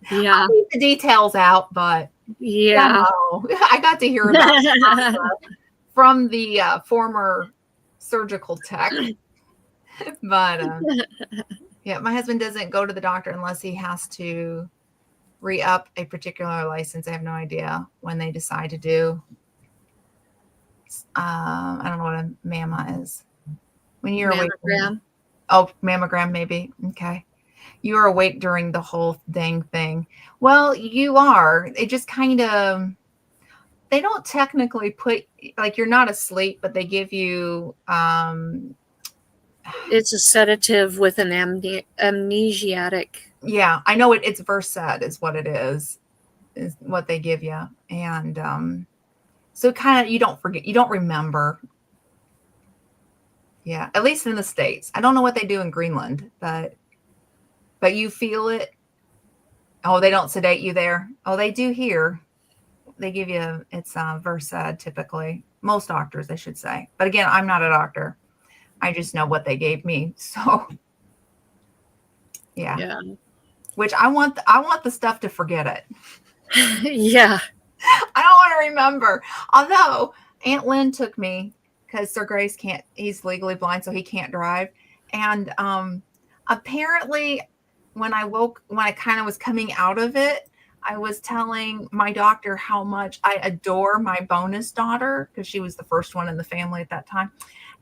Yeah. I'll leave the details out, but yeah. I got to hear about it from the former surgical tech. But yeah, my husband doesn't go to the doctor unless he has to re-up a particular license. I have no idea when they decide to do. I don't know what a mamma is. When you're mammogram. Mammogram, maybe. Okay. You are awake during the whole dang thing. Well, you are. It just kind of, they don't technically put, like, you're not asleep, but they give you, it's a sedative with an amnesiatic. Yeah, I know it's Versed is what it is what they give you. And so kind of, you don't forget, you don't remember. Yeah, at least in the States. I don't know what they do in Greenland, but you feel it. Oh, they don't sedate you there. Oh, they do here. They give you, it's Versed typically. Most doctors, I should say. But again, I'm not a doctor. I just know what they gave me. So yeah. Which I want the stuff to forget it. Yeah. I don't want to remember. Although Aunt Lynn took me because Sir Grace he's legally blind, so he can't drive. And apparently when I kind of was coming out of it, I was telling my doctor how much I adore my bonus daughter because she was the first one in the family at that time.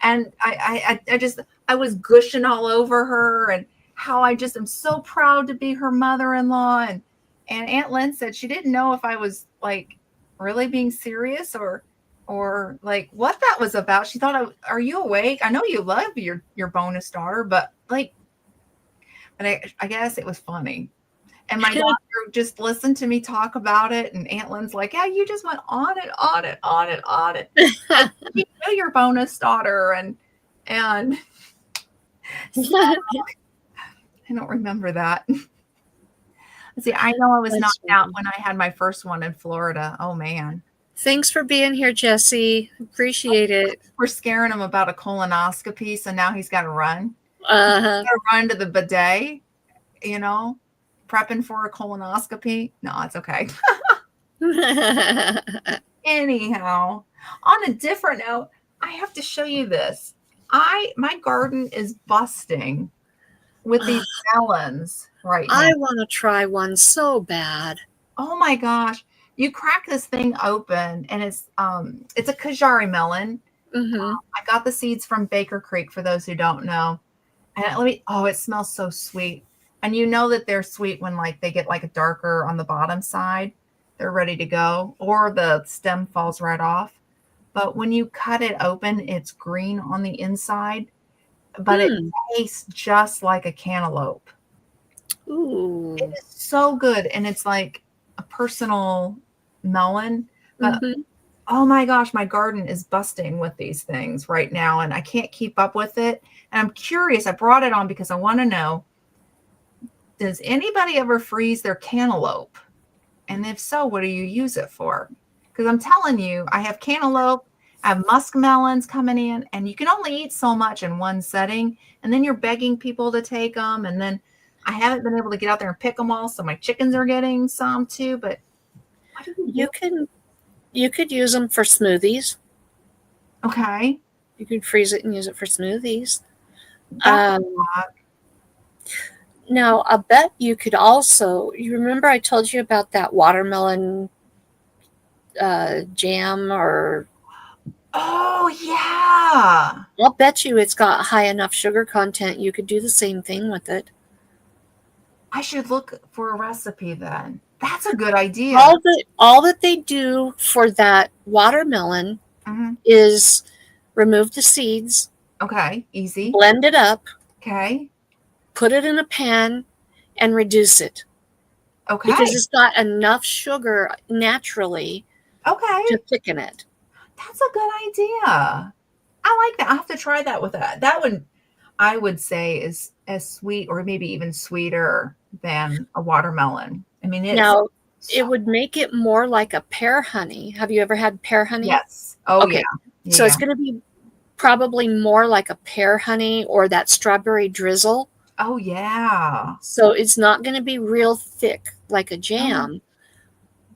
And I was gushing all over her and how I just am so proud to be her mother-in-law. And Aunt Lynn said she didn't know if I was like really being serious or like what that was about. She thought, are you awake? I know you love your bonus daughter, but like, and I guess it was funny. And my doctor just listened to me talk about it. And Aunt Lynn's like, yeah, you just went on it. You know your bonus daughter. And so, I don't remember that. See, I know I was knocked out when I had my first one in Florida. Oh, man. Thanks for being here, Jesse. Appreciate it. We're scaring him about a colonoscopy, so now he's got to run. He's got to run to the bidet, prepping for a colonoscopy. No, it's okay. Anyhow, on a different note, I have to show you this. My garden is busting with these melons right now. I want to try one so bad. Oh my gosh. You crack this thing open and it's a Kajari melon. Mm-hmm. I got the seeds from Baker Creek for those who don't know. And it smells so sweet. And you know that they're sweet when like they get like a darker on the bottom side. They're ready to go, or the stem falls right off. But when you cut it open, it's green on the inside, but it Hmm. tastes just like a cantaloupe. It Ooh. is so good, and it's like a personal melon. But Mm-hmm. oh my gosh, my garden is busting with these things right now, and I can't keep up with it. And I'm curious. I brought it on because I want to know, does anybody ever freeze their cantaloupe? And if so, what do you use it for? Because I'm telling you, I have cantaloupe, I have muskmelons coming in, and you can only eat so much in one setting. And then you're begging people to take them. And then I haven't been able to get out there and pick them all. So my chickens are getting some too. But what do you do? You could use them for smoothies. Okay. You could freeze it and use it for smoothies. That's Um, Now, I bet you could also. You remember I told you about that watermelon jam, or oh, yeah. I'll bet you it's got high enough sugar content. You could do the same thing with it. I should look for a recipe then. That's a good idea. All that they do for that watermelon Mhm. is remove the seeds, Okay. Easy. blend it up, Okay. put it in a pan, and reduce it Okay. because it's got enough sugar naturally Okay. to thicken it. That's a good idea. I like that. I have to try that with that. That one I would say is as sweet or maybe even sweeter than a watermelon. I mean, it's Now, it so, would make it more like a pear honey. Have you ever had pear honey? yes. Oh yeah. Okay. So Yeah. it's going to be probably more like a pear honey or that strawberry drizzle. Oh yeah. So it's not going to be real thick like a Oh, jam,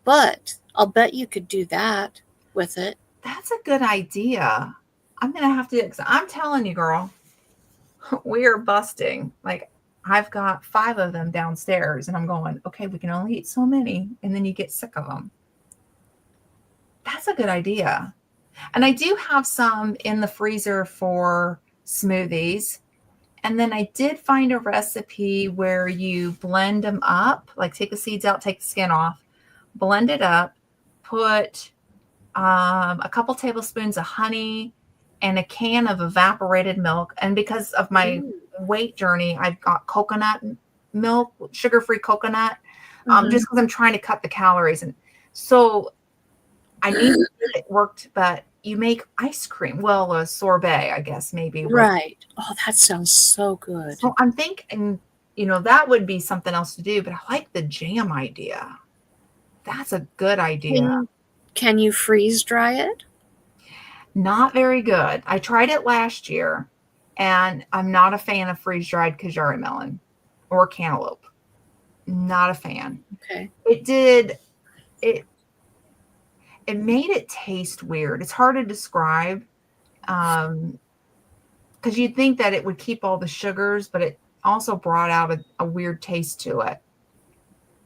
but I'll bet you could do that with it. that's a good idea. I'm gonna have to. 'Cause I'm telling you, girl, we are busting. Like I've got 5 of them downstairs, and I'm going. Okay, we can only eat so many, and then you get sick of them. That's a good idea. And I do have some in the freezer for smoothies. And then I did find a recipe where you blend them up, like take the seeds out, take the skin off, blend it up, put a couple tablespoons of honey and a can of evaporated milk. And because of my Ooh. weight journey, I've got coconut milk, sugar-free coconut, Mhm. just because I'm trying to cut the calories. And so I need to see if it worked, but you make ice cream. Well, a sorbet, I guess, maybe with. Right. Oh, that sounds so good. So I'm thinking, that would be something else to do, but I like the jam idea. That's a good idea. Can you freeze dry it? Not very good. I tried it last year, and I'm not a fan of freeze-dried Kajari melon or cantaloupe. Not a fan. Okay. It did it it made it taste weird. It's hard to describe. Because you'd think that it would keep all the sugars, but it also brought out a weird taste to it.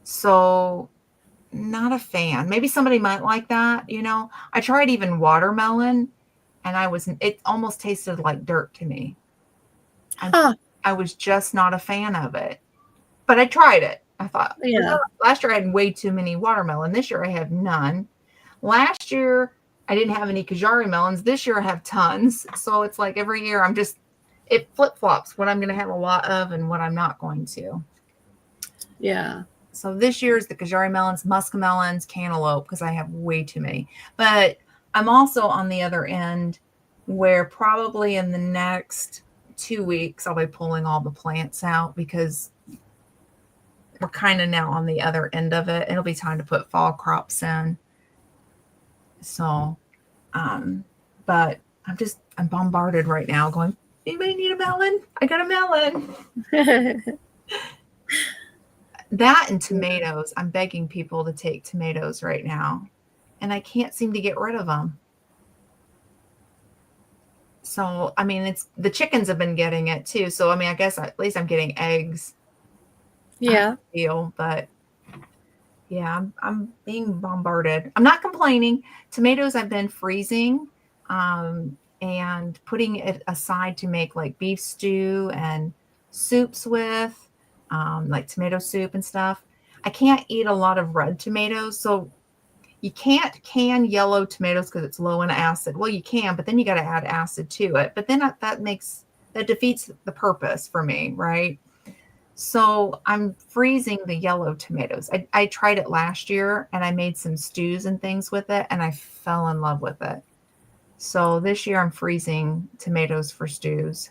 So, not a fan. Maybe somebody might like that. I tried even watermelon, and it almost tasted like dirt to me. Huh. I was just not a fan of it. But I tried it. I thought, Yeah. last year I had way too many watermelon. This year I have none. Last year I didn't have any Kajari melons. This year I have tons. So it's like every year it flip-flops what I'm going to have a lot of and what I'm not going to. Yeah. So this year is the Kajari melons, muskmelons, cantaloupe, because I have way too many. But I'm also on the other end where probably in the next 2 weeks I'll be pulling all the plants out because we're kind of now on the other end of it. It'll be time to put fall crops in. So, but I'm bombarded right now going, anybody need a melon? I got a melon. That and tomatoes. I'm begging people to take tomatoes right now, and I can't seem to get rid of them. So, I mean, it's the chickens have been getting it too. So, I mean, I guess at least I'm getting eggs. Yeah. Deal, but yeah, I'm being bombarded. I'm not complaining. Tomatoes I've been freezing, and putting it aside to make like beef stew and soups with. like tomato soup and stuff. I can't eat a lot of red tomatoes. So you can't can yellow tomatoes because it's low in acid. Well, you can, but then you got to add acid to it. But then that defeats the purpose for me, right? So I'm freezing the yellow tomatoes. I tried it last year and I made some stews and things with it and I fell in love with it. So this year I'm freezing tomatoes for stews.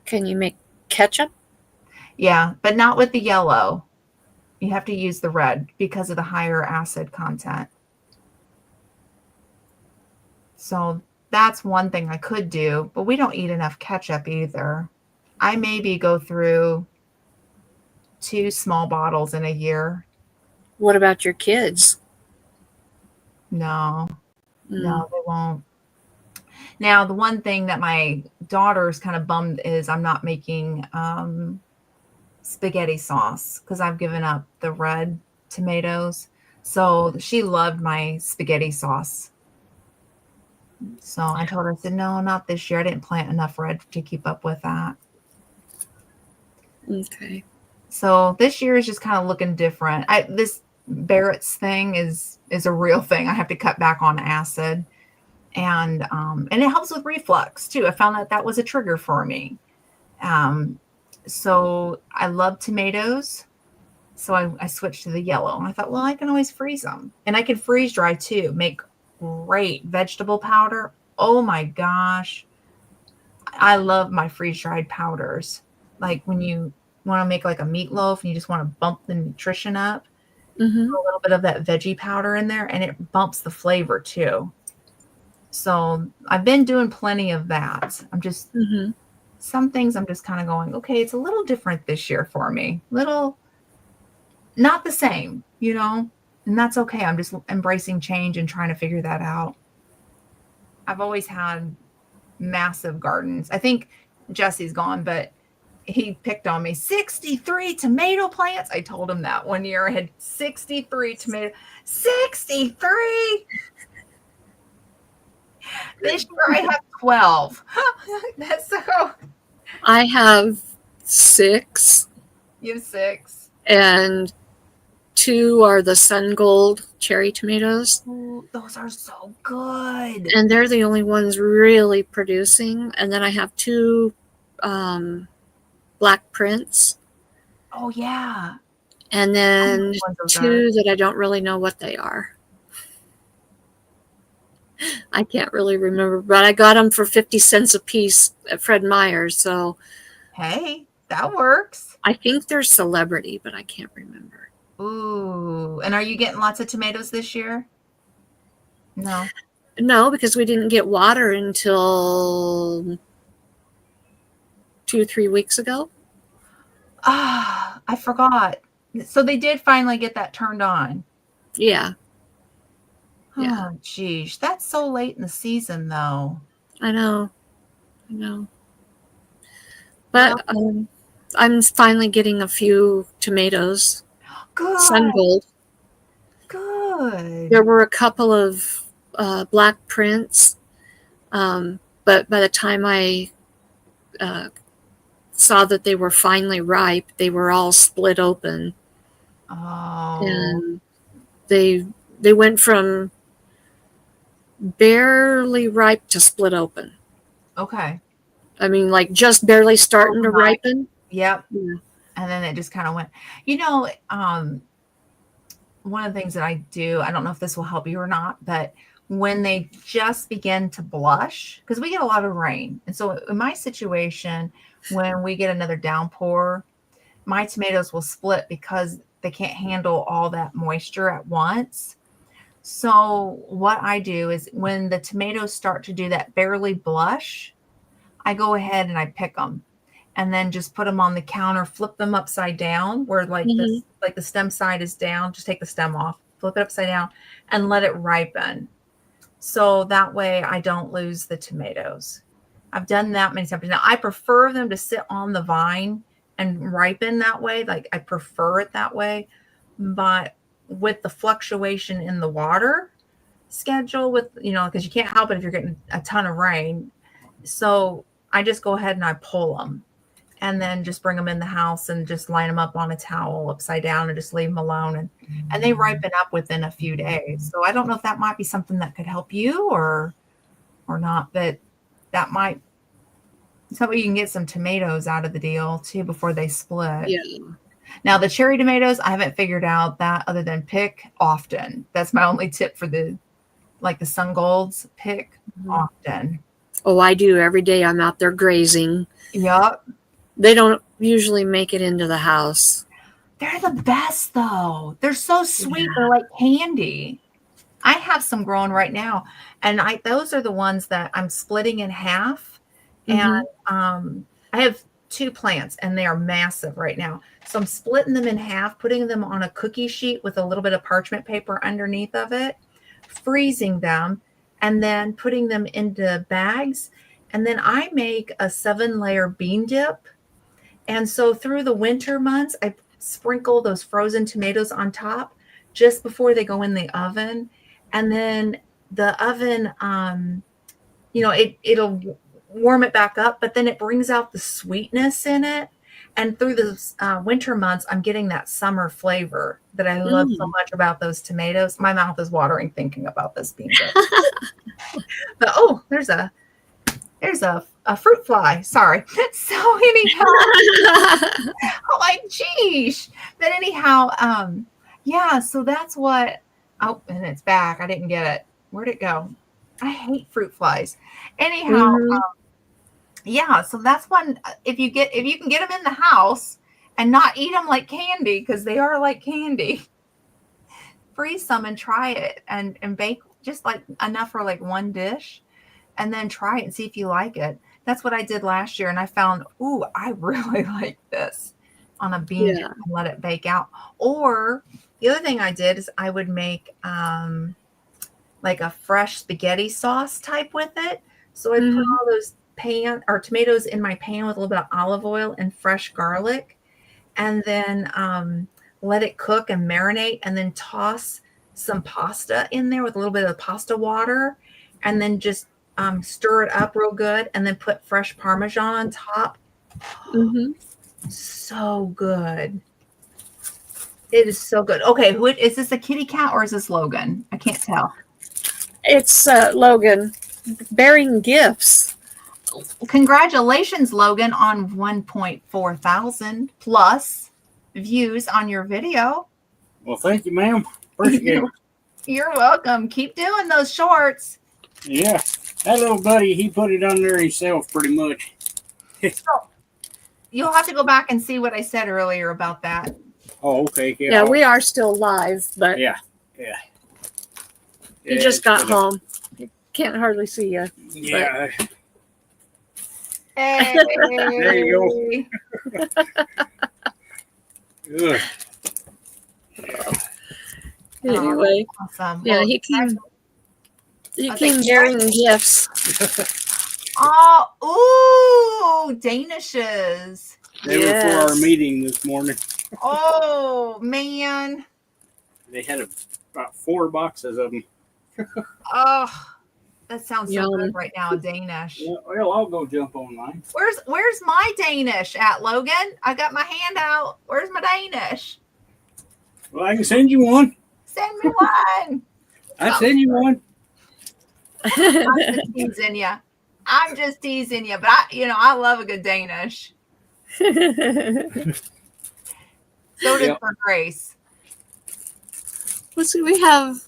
Can you make ketchup? Yeah, but not with the yellow. You have to use the red because of the higher acid content. So that's one thing I could do, but we don't eat enough ketchup either. I maybe go through 2 small bottles in a year. What about your kids? No, Mm. no, they won't. Now, the one thing that my daughter's kind of bummed is I'm not making spaghetti sauce because I've given up the red tomatoes. So she loved my spaghetti sauce. So I told her, I said, no, not this year. I didn't plant enough red to keep up with that. Okay. So this year is just kind of looking different. This Barrett's thing is a real thing. I have to cut back on acid, and it helps with reflux too. I found that was a trigger for me. So I love tomatoes. So I switched to the yellow, and I thought, well, I can always freeze them, and I can freeze dry too. Make great vegetable powder. Oh my gosh, I love my freeze dried powders. Like when you want to make like a meatloaf and you just want to bump the nutrition up, Mm-hmm. a little bit of that veggie powder in there and it bumps the flavor too. So I've been doing plenty of that. Mm-hmm. Some things I'm just kind of going, okay, it's a little different this year for me. Little, not the same, and that's okay. I'm just embracing change and trying to figure that out. I've always had massive gardens. I think Jesse's gone, but he picked on me 63 tomato plants. I told him that one year I had 63 tomato 63. This year I have 12. That's so. I have 6. You have 6. And 2 are the sun gold cherry tomatoes. Ooh, those are so good. And they're the only ones really producing. And then I have 2 black prints. Oh, yeah. And then 2 that I don't really know what they are. I can't really remember, but I got them for 50 cents a piece at Fred Meyer's. So, hey, that works. I think they're celebrity, but I can't remember. Ooh, and are you getting lots of tomatoes this year? No. No, because we didn't get water until 2 or 3 weeks ago. Ah, I forgot. So they did finally get that turned on. Yeah. Yeah. Oh, geez. That's so late in the season, though. I know. But I'm finally getting a few tomatoes. Good. Sun gold. Good. There were a couple of black prints, but by the time I saw that they were finally ripe, they were all split open. Oh. And they went from barely ripe to split open. Okay. I mean, like just barely starting to ripen. Yep. Yeah. And then it just kind of went. One of the things that I do, I don't know if this will help you or not, but when they just begin to blush, because we get a lot of rain. And so in my situation, when we get another downpour, my tomatoes will split because they can't handle all that moisture at once. So what I do is when the tomatoes start to do that barely blush, I go ahead and I pick them and then just put them on the counter, flip them upside down where like the stem side is down. Just take the stem off, flip it upside down and let it ripen. So that way I don't lose the tomatoes. I've done that many times. Now I prefer them to sit on the vine and ripen that way. Like I prefer it that way, but with the fluctuation in the water schedule because you can't help it if you're getting a ton of rain. So I just go ahead and I pull them and then just bring them in the house and just line them up on a towel upside down and just leave them alone. And they ripen up within a few days. So I don't know if that might be something that could help you or not, but that might, so you can get some tomatoes out of the deal too before they split. Yeah. Now the cherry tomatoes, I haven't figured out that other than pick often. That's my only tip for the sun golds. Pick often. Oh, I do every day. I'm out there grazing. Yep. They don't usually make it into the house. They're the best though. They're so sweet. Yeah. They're like candy. I have some growing right now, and those are the ones that I'm splitting in half. And I have 2 plants, and they are massive right now. So I'm splitting them in half, putting them on a cookie sheet with a little bit of parchment paper underneath of it, freezing them, and then putting them into bags. And then I make a 7-layer bean dip. And so through the winter months, I sprinkle those frozen tomatoes on top just before they go in the oven. And then the oven, it'll warm it back up, but then it brings out the sweetness in it. And through the winter months, I'm getting that summer flavor that I love so much about those tomatoes. My mouth is watering thinking about this bean dip. But there's a fruit fly. Sorry. So anyhow, geesh. But anyhow, yeah. So that's what. Oh, and it's back. I didn't get it. Where'd it go? I hate fruit flies. Anyhow, yeah. So that's one. If you can get them in the house and not eat them like candy, because they are like candy. Freeze some and try it and bake just like enough for like one dish, and then try it and see if you like it. That's what I did last year, and I found, I really like this on a bean dip and let it bake out. Or the other thing I did is I would make like a fresh spaghetti sauce type with it. So I put all those tomatoes in my pan with a little bit of olive oil and fresh garlic, and then let it cook and marinate, and then toss some pasta in there with a little bit of pasta water, and then just stir it up real good, and then put fresh Parmesan on top. So good. It is so good. Okay, is this a kitty cat or is this Logan? I can't tell. It's Logan bearing gifts. Congratulations, Logan, on 1.4 thousand plus views on your video. Well, thank you, ma'am. Appreciate it. You're welcome. Keep doing those shorts. Yeah. That little buddy, he put it on there himself pretty much. So, you'll have to go back and see what I said earlier about that. Oh, okay. Yeah, we are still live, but yeah. You just got home. Can't hardly see you. Yeah. But. Hey. There you go. Good. Anyway, awesome. Yeah, well, he came bearing gifts. Danishes. They were for our meeting this morning. Oh man. They had about 4 boxes of them. Oh, that sounds so good right now, a Danish. Well, I'll go jump online. Where's my Danish at, Logan? I got my hand out. Where's my Danish? Well, I can send you one. Send me one. I'll send you one. I'm just teasing you, but I love a good Danish. So did for Grace. Let's see, we have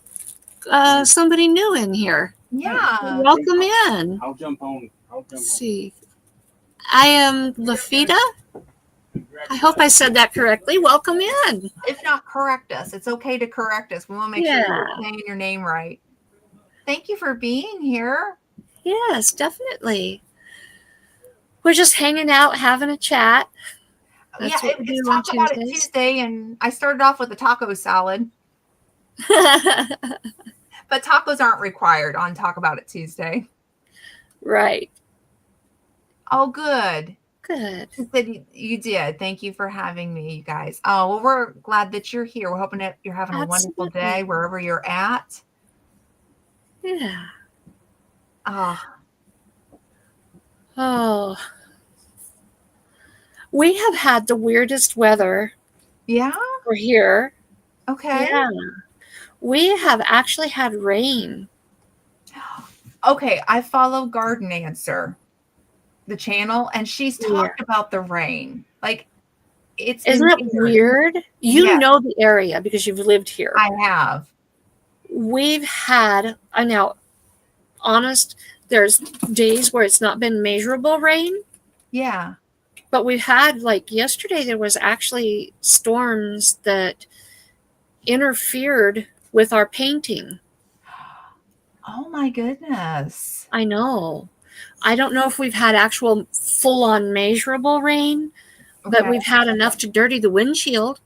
somebody new in here. Yeah. Welcome in. I'll jump on. Let's see. I am Lafita. I hope I said that correctly. Welcome in. If not, correct us. It's okay to correct us. We want to make sure you're saying your name right. Thank you for being here. Yes, definitely. We're just hanging out, having a chat. That's what we do on Talk About It Tuesday, and I started off with a taco salad. But tacos aren't required on Talk About It Tuesday. Right. Oh, good. Good. You did. Thank you for having me, you guys. Oh, well, we're glad that you're here. We're hoping that you're having a wonderful day wherever you're at. Yeah. Oh. We have had the weirdest weather Yeah. for here. Okay. Yeah. We have actually had rain. Okay. I follow Garden Answer, the channel, and she's talked about the rain. Like, it's been Isn't it weird? You Yeah. know the area because you've lived here. I have. We've had, now, honest, there's days where it's not been measurable rain. Yeah. But we've had, like yesterday, there was actually storms that interfered with our painting. Oh my goodness. I know. I don't know if we've had actual full-on measurable rain, but Okay. we've had enough to dirty the windshield.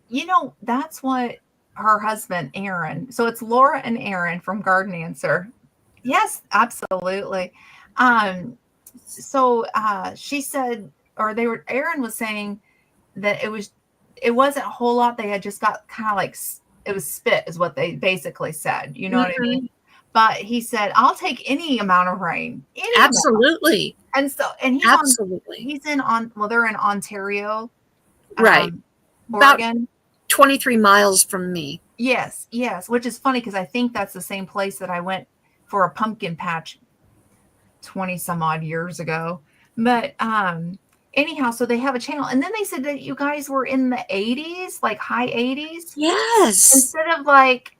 You know, that's what her husband, Aaron. So it's Laura and Aaron from Garden Answer. Yes, absolutely. So she said, or Aaron was saying that it wasn't a whole lot. They had just got kind of like, it was spit is what they basically said. You know what I mean? But he said, I'll take any amount of rain. Absolutely. And so, and he's they're in Ontario. Right. Oregon. About 23 miles from me. Yes, which is funny because I think that's the same place that I went for a pumpkin patch 20 some odd years ago. But anyhow, so they have a channel. And then they said that you guys were in the 80s, like high 80s. Yes. Instead of like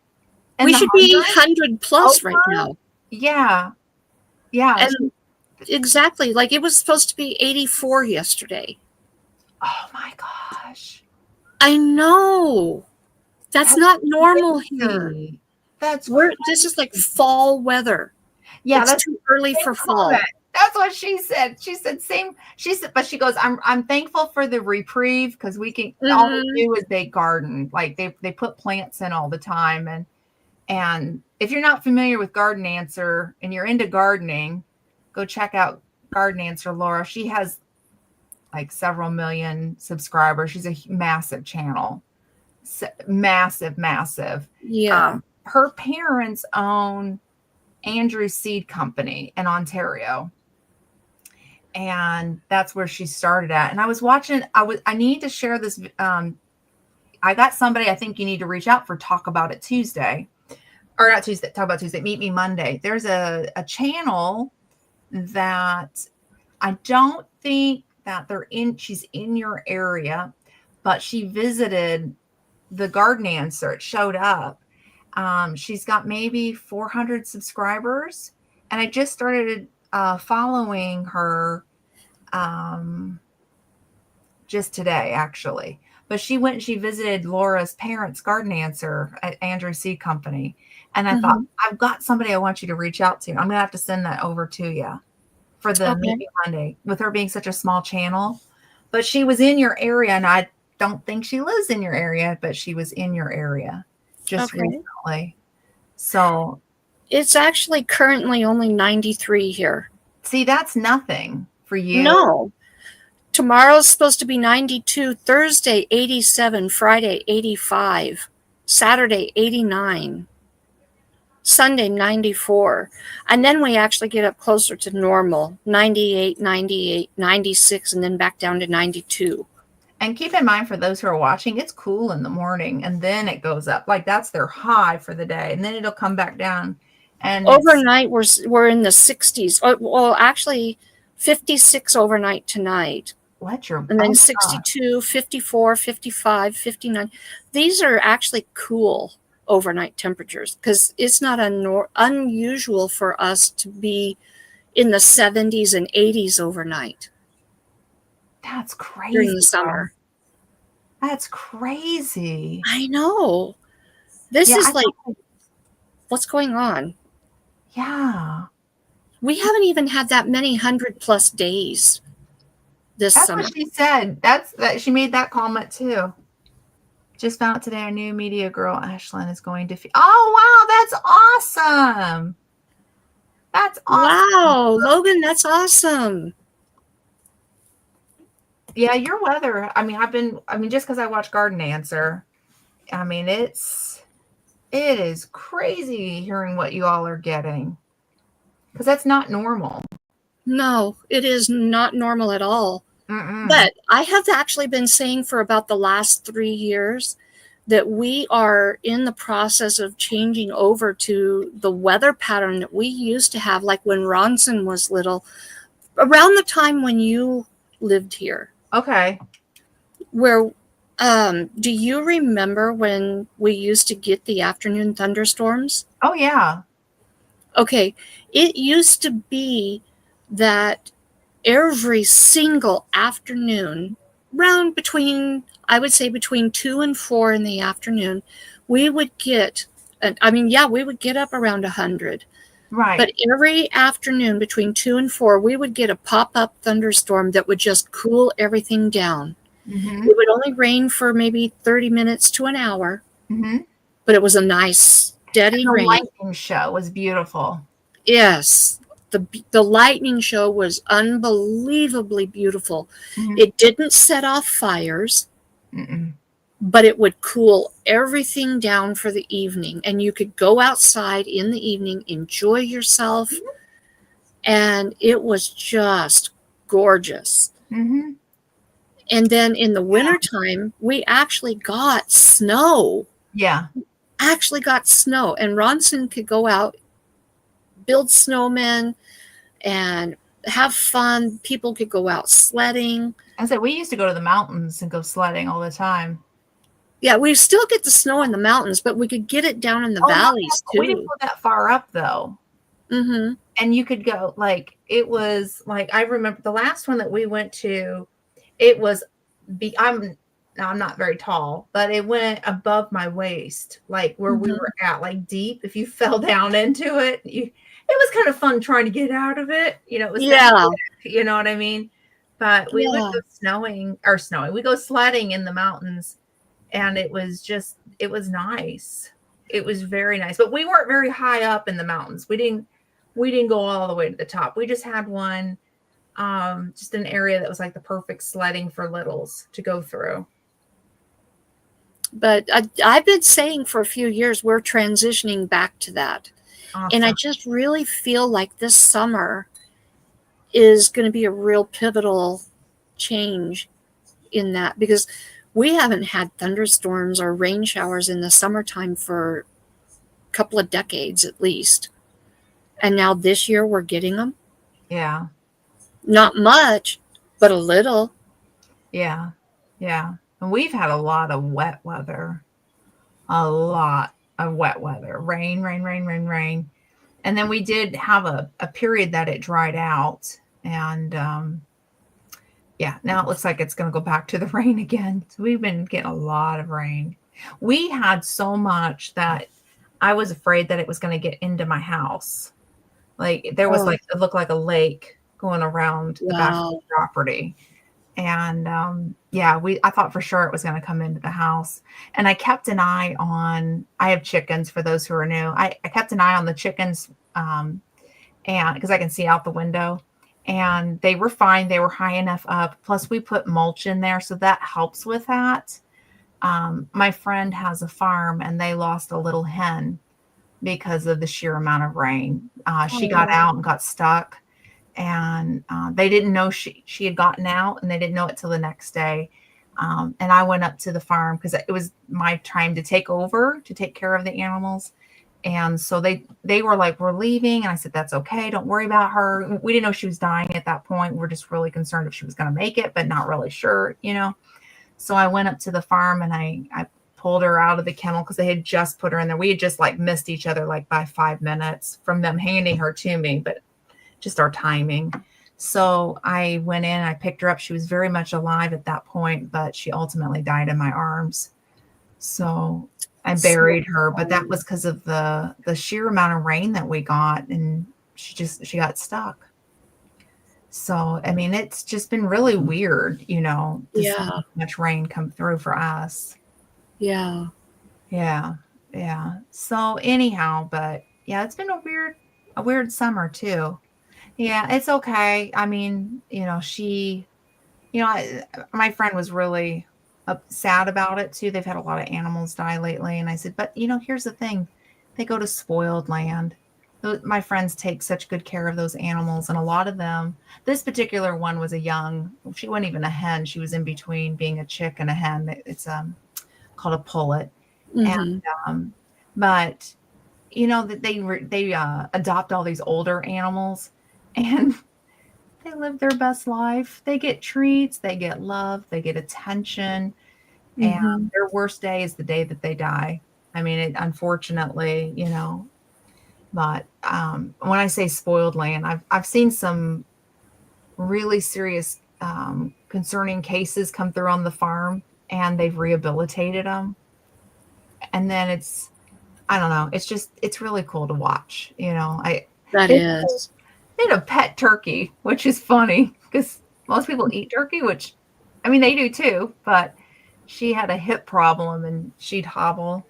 we should be 100 plus right now. Yeah. Yeah. And exactly. Like it was supposed to be 84 yesterday. Oh my gosh. I know. That's not normal here. This is like fall weather. Yeah, it's too early for fall. That's what she said. She said same. She said, but she goes, I'm thankful for the reprieve because we can all we do is they garden. Like they put plants in all the time. And if you're not familiar with Garden Answer and you're into gardening, go check out Garden Answer Laura. She has like several million subscribers. She's a massive channel. Massive. Yeah. Her parents own Andrew's Seed Company in Ontario. And that's where she started at. And I was watching, I need to share this. I got somebody I think you need to reach out for Talk About It Tuesday. Or not Tuesday, Talk About Tuesday, Meet Me Monday. There's a channel that I don't think that she's in your area, but she visited the Garden Answer. It showed up. She's got maybe 400 subscribers, and I just started following her just today, actually. But she went and she visited Laura's parents' Garden Answer at Andrew Seed Company, and I thought, I've got somebody I want you to reach out to. I'm gonna have to send that over to you for the Meet Me Monday. With her being such a small channel, but she was in your area, and I don't think she lives in your area, but she was in your area just recently. So it's actually currently only 93 here. See, that's nothing for you. No. Tomorrow's supposed to be 92, Thursday 87, Friday 85, Saturday 89, Sunday 94. And then we actually get up closer to normal, 98, 98, 96, and then back down to 92. And keep in mind, for those who are watching, it's cool in the morning, and then it goes up. Like that's their high for the day, and then it'll come back down. And overnight, we're in the 60s. Well, actually, 56 overnight tonight. And then 62, 54, 55, 59. These are actually cool overnight temperatures because it's not unusual for us to be in the 70s and 80s overnight. That's crazy. During the summer. That's crazy. I know. This is like, what's going on? Yeah. We haven't even had that many 100+ days this summer. That's what she said. She made that comment too. Just found out today our new media girl, Ashlyn, is going to oh, wow. That's awesome. That's awesome. Wow, Logan, that's awesome. Yeah, your weather. I mean, just because I watch Garden Answer, I mean, it is crazy hearing what you all are getting. Because that's not normal. No, it is not normal at all. But I have actually been saying for about the last 3 years that we are in the process of changing over to the weather pattern that we used to have, like when Ronson was little, around the time when you lived here. Okay. Where, do you remember when we used to get the afternoon thunderstorms? Oh, yeah. Okay. It used to be that every single afternoon, around between, I would say between 2 and 4 in the afternoon, we would get, we would get up around 100. Right. But every afternoon between 2 and 4, we would get a pop-up thunderstorm that would just cool everything down. It would only rain for maybe 30 minutes to an hour, but it was a nice, steady rain. The lightning show was beautiful. Yes. The lightning show was unbelievably beautiful. It didn't set off fires, but it would cool everything down for the evening. And you could go outside in the evening, enjoy yourself. And it was just gorgeous. And then in the wintertime, we actually got snow. Yeah. Actually got snow. And Ronson could go out, build snowmen, and have fun. People could go out sledding. I said we used to go to the mountains and go sledding all the time. Yeah, we still get the snow in the mountains, but we could get it down in the valleys too. We didn't go that far up though. And you could go, like, it was like, I remember the last one that we went to, it was I'm not very tall, but it went above my waist, like where we were at, like deep. If you fell down into it, it was kind of fun trying to get out of it. It was, you know what I mean? But we would go we go sledding in the mountains, and it was nice. It was very nice, but we weren't very high up in the mountains. We didn't go all the way to the top. We just had one, just an area that was like the perfect sledding for littles to go through. But I've been saying for a few years, we're transitioning back to that. Awesome. And I just really feel like this summer is going to be a real pivotal change in that, because we haven't had thunderstorms or rain showers in the summertime for a couple of decades at least. And now this year we're getting them. Yeah. Not much, but a little. Yeah. Yeah. And we've had a lot of wet weather. A lot of wet weather. Rain. And then we did have a period that it dried out. And now it looks like it's going to go back to the rain again. So we've been getting a lot of rain. We had so much that I was afraid that it was going to get into my house. Like there was it looked like a lake going around the back of the property. And I thought for sure it was going to come into the house. And I kept an eye on, I have chickens for those who are new. I kept an eye on the chickens and because I can see out the window, and they were fine. They were high enough up. Plus we put mulch in there, so that helps with that. My friend has a farm, and they lost a little hen because of the sheer amount of rain. She got out and got stuck, and they didn't know she had gotten out, and they didn't know it till the next day. And I went up to the farm because it was my time to take over, to take care of the animals. And so they were like, we're leaving. And I said, that's okay. Don't worry about her. We didn't know she was dying at that point. We're just really concerned if she was going to make it, but not really sure, So I went up to the farm, and I pulled her out of the kennel because they had just put her in there. We had just like missed each other like by 5 minutes from them handing her to me, but just our timing. So I went in, I picked her up. She was very much alive at that point, but she ultimately died in my arms. So I buried her, but that was because of the sheer amount of rain that we got, and she got stuck. So, I mean, it's just been really weird, to see how much rain come through for us. Yeah. Yeah. Yeah. So anyhow, but yeah, it's been a weird summer too. Yeah, it's okay. I mean, my friend was really sad about it too. They've had a lot of animals die lately. And I said, but here's the thing. They go to spoiled land. my friends take such good care of those animals, and a lot of them, this particular one was she wasn't even a hen. She was in between being a chick and a hen. It's called a pullet. And but that they adopt all these older animals, and they live their best life. They get treats, they get love, they get attention, and their worst day is the day that they die. I mean, unfortunately, but when I say spoiled land, I've seen some really serious concerning cases come through on the farm, and they've rehabilitated them. And then I don't know, it's really cool to watch. That is. They had a pet turkey, which is funny because most people eat turkey, which, I mean, they do too, but she had a hip problem and she'd hobble,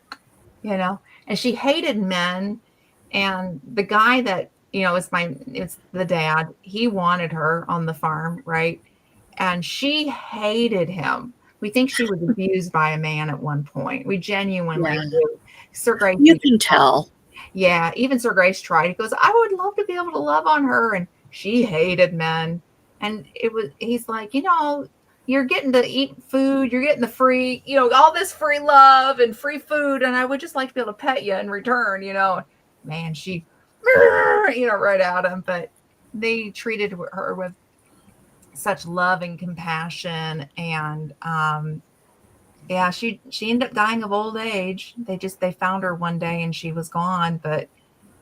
and she hated men. And the guy that, it's the dad, he wanted her on the farm, right? And she hated him. We think she was abused by a man at one point. We genuinely do. Sir Grace, you can tell. Yeah, even Sir Grace tried. He goes, I would love to be able to love on her. And she hated men. And he's like, you're getting to eat food. You're getting the free, all this free love and free food. And I would just like to be able to pet you in return, Man, she, right at him. But they treated her with such love and compassion. And, yeah, she ended up dying of old age. They found her one day and she was gone, but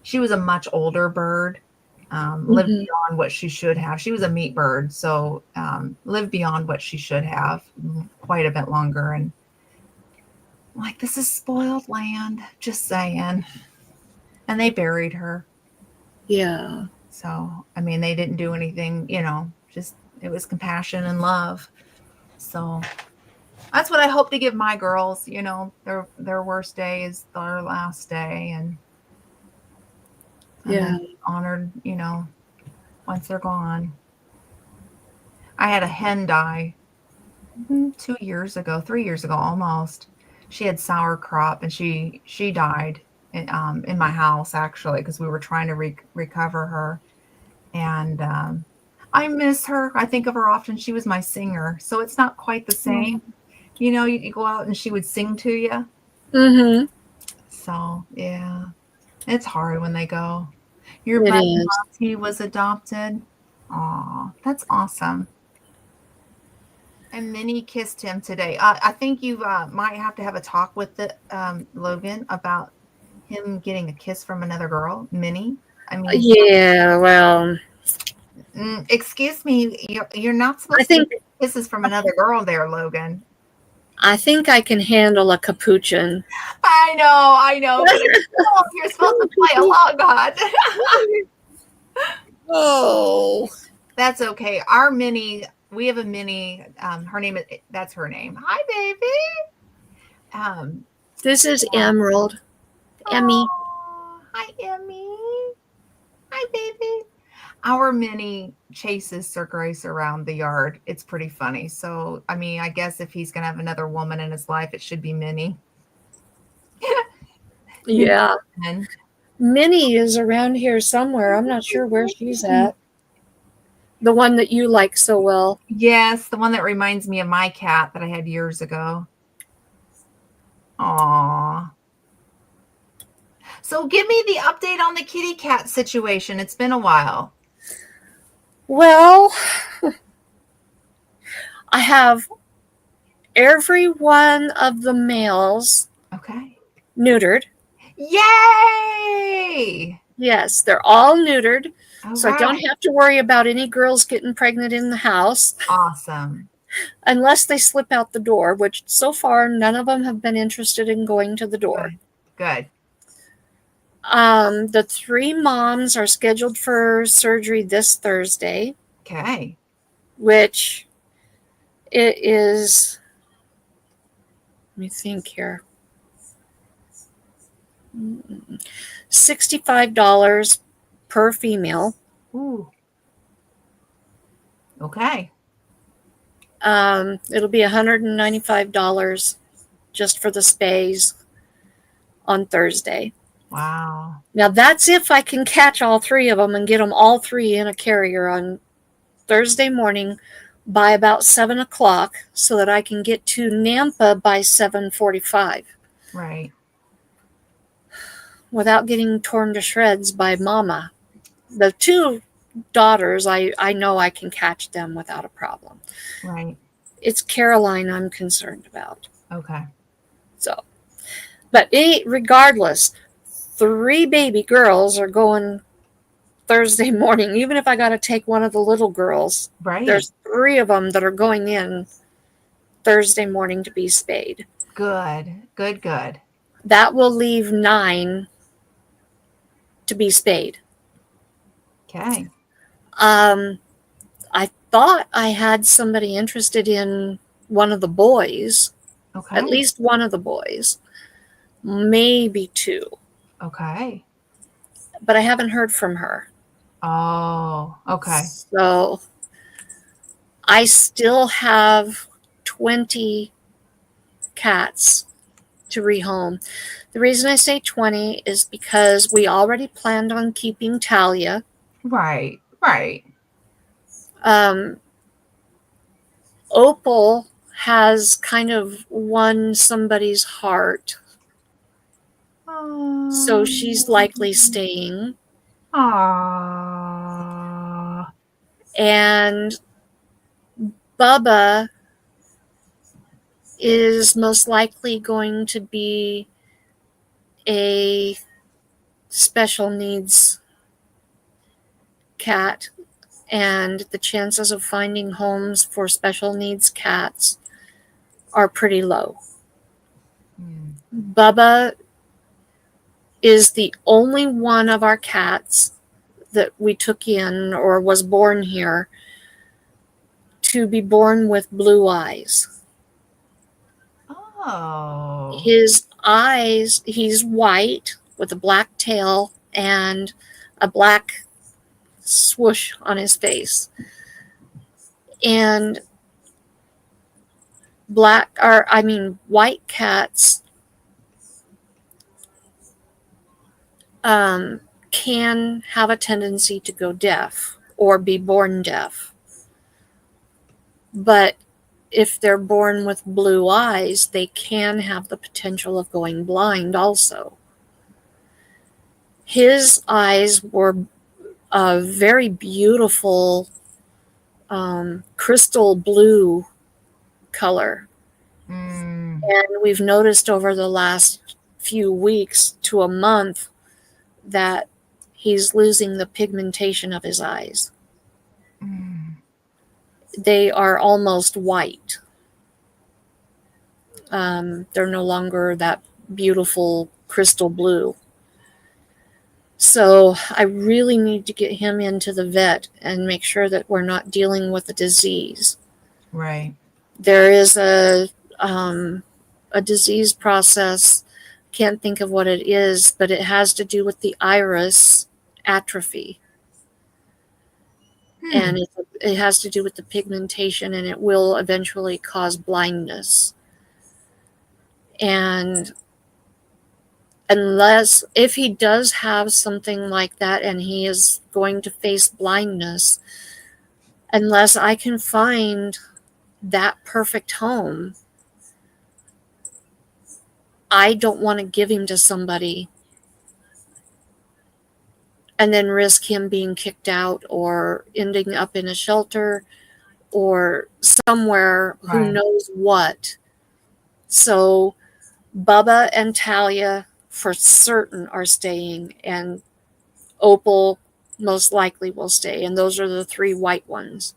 she was a much older bird, lived beyond what she should have. She was a meat bird, so lived beyond what she should have quite a bit longer. And like, this is spoiled land, just saying. And they buried her. Yeah. So, I mean, they didn't do anything, just it was compassion and love. So that's what I hope to give my girls, their worst day is their last day, and then honored, once they're gone. I had a hen die 3 years ago almost. She had sauerkraut, and she died in my house, actually, because we were trying to recover her. And I miss her. I think of her often. She was my singer, so it's not quite the same. You go out and she would sing to you. So, yeah, it's hard when they go. Your buddy Monty was adopted. Aw, that's awesome. And Minnie kissed him today. I think you might have to have a talk with Logan about him getting a kiss from another girl, Minnie. I mean, yeah, well, excuse me, you're not supposed to get kisses from another girl there, Logan. I think I can handle a capuchin. I know. But you're supposed to play along, God. Oh, that's okay. Our Minnie, we have a Minnie. Her name that's her name. Hi, baby. This is Emerald. Emmy. Hi, Emmy. Hi, baby. Our Minnie chases Sir Grace around the yard. It's pretty funny. So, I mean, I guess if he's going to have another woman in his life, it should be Minnie. Yeah. Minnie is around here somewhere. I'm not sure where she's at. The one that you like so well. Yes, the one that reminds me of my cat that I had years ago. Aww. So give me the update on the kitty cat situation. It's been a while. Well, I have every one of the males neutered. Yay! Yes, they're all neutered. So right. I don't have to worry about any girls getting pregnant in the house. Awesome. Unless they slip out the door, which so far none of them have been interested in going to the door. Good. The 3 moms are scheduled for surgery this Thursday. Okay. Which it is, let me think here, $65 per female. Ooh. Okay. It'll be $195 just for the spays on Thursday. Wow. Now, that's if I can catch all 3 of them and get them all 3 in a carrier on Thursday morning by about 7 o'clock so that I can get to Nampa by 7:45. Right. Without getting torn to shreds by Mama. The 2 daughters, I know I can catch them without a problem. Right. It's Caroline I'm concerned about. Okay. So, but regardless, 3 baby girls are going Thursday morning. Even if I got to take one of the little girls, Right. there's 3 of them that are going in Thursday morning to be spayed. Good. Good. Good. That will leave 9 to be spayed. Okay. I thought I had somebody interested in one of the boys, Okay. at least one of the boys, maybe 2, Okay. but I haven't heard from her. Oh, okay. So I still have 20 cats to rehome. The reason I say 20 is because we already planned on keeping Talia. Right. Right. Opal has kind of won somebody's heart, so she's likely staying. Aww. And Bubba is most likely going to be a special needs cat, and the chances of finding homes for special needs cats are pretty low. Bubba is the only one of our cats that we took in or was born here to be born with blue eyes. Oh. His eyes, he's white with a black tail and a black swoosh on his face. And white cats can have a tendency to go deaf or be born deaf. But if they're born with blue eyes, they can have the potential of going blind also. His eyes were a very beautiful crystal blue color. And we've noticed over the last few weeks to a month that he's losing the pigmentation of his eyes. They are almost white. They're no longer that beautiful crystal blue. So I really need to get him into the vet and make sure that we're not dealing with a disease. Right. There is a disease process, can't think of what it is, but it has to do with the iris atrophy. And it has to do with the pigmentation, and it will eventually cause blindness. And if he does have something like that and he is going to face blindness, unless I can find that perfect home, I don't want to give him to somebody and then risk him being kicked out or ending up in a shelter or somewhere who knows what. So Bubba and Talia for certain are staying, and Opal most likely will stay, and those are the 3 white ones.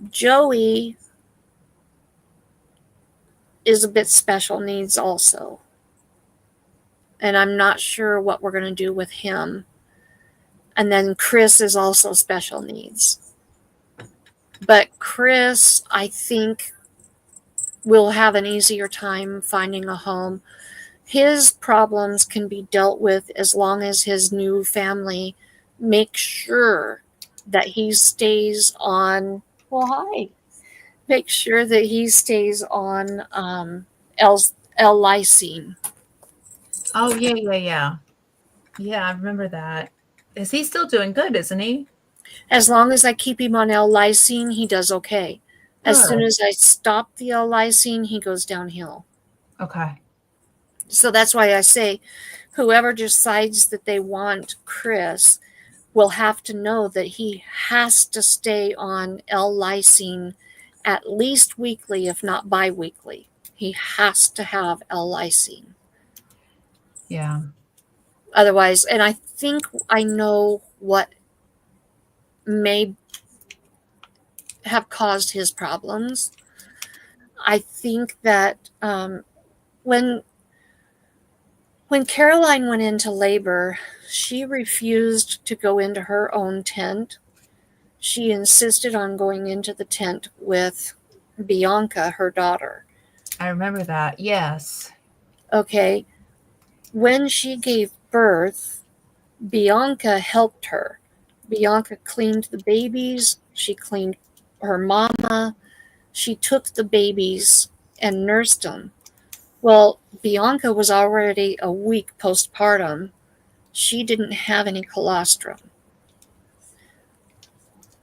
Joey is a bit special needs also, and I'm not sure what we're going to do with him. And then Chris is also special needs. But Chris, I think, will have an easier time finding a home. His problems can be dealt with as long as his new family makes sure that he stays on, make sure that he stays on L-lysine. Oh, yeah. Yeah, I remember that. Is he still doing good, isn't he? As long as I keep him on L-lysine, he does okay. As soon Good. as I stop the L-lysine, he goes downhill. Okay. So that's why I say whoever decides that they want Chris will have to know that he has to stay on L-lysine at least weekly, if not bi-weekly. He has to have L-lysine. Yeah. Otherwise, and I think I know what may have caused his problems. I think that when Caroline went into labor, she refused to go into her own tent. She insisted on going into the tent with Bianca, her daughter. I remember that. Yes. Okay. When she gave birth, Bianca helped her. Bianca cleaned the babies. She cleaned her mama. She took the babies and nursed them. Well, Bianca was already a week postpartum. She didn't have any colostrum.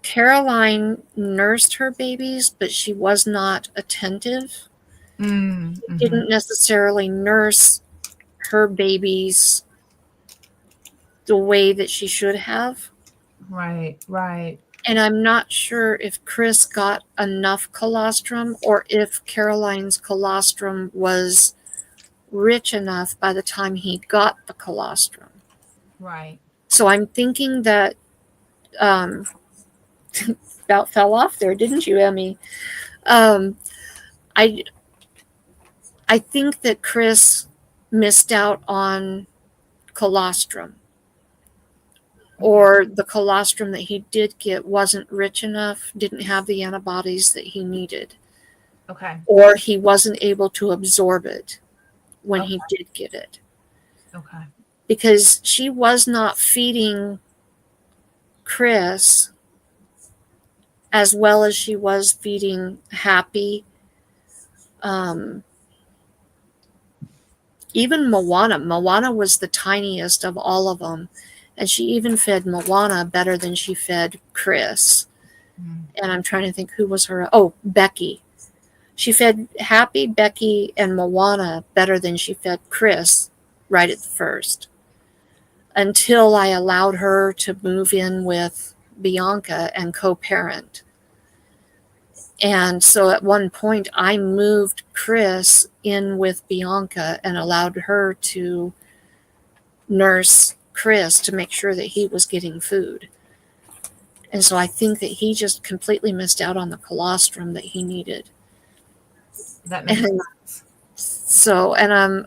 Caroline nursed her babies, but she was not attentive. Mm-hmm. Didn't necessarily nurse her babies the way that she should have. Right. Right. And I'm not sure if Chris got enough colostrum or if Caroline's colostrum was rich enough by the time he got the colostrum. Right. So I'm thinking that about fell off there, didn't you, Emmy? Um, I I think that Chris missed out on colostrum, or the colostrum that he did get wasn't rich enough, didn't have the antibodies that he needed, Okay. or he wasn't able to absorb it when Okay. he did get it. Okay. Because she was not feeding Chris as well as she was feeding Happy. Even Moana. Moana was the tiniest of all of them. And she even fed Moana better than she fed Chris. And I'm trying to think who was her. Oh, Becky. She fed Happy, Becky, and Moana better than she fed Chris right at the first. Until I allowed her to move in with Bianca and co-parent. And so at one point, I moved Chris in with Bianca and allowed her to nurse Chris to make sure that he was getting food. And so I think that he just completely missed out on the colostrum that he needed. That makes sense. So, and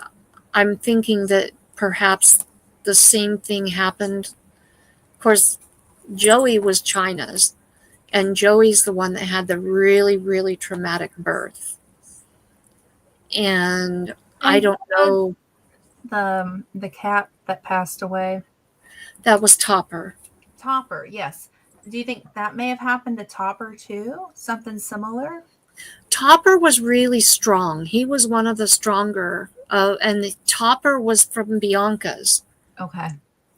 I'm thinking that perhaps the same thing happened. Of course, Joey was China's, and Joey's the one that had the really, really traumatic birth. And I don't know. The cat that passed away. That was Topper. Topper, yes. Do you think that may have happened to Topper too? Something similar? Topper was really strong. He was one of the stronger. And the Topper was from Bianca's. Okay.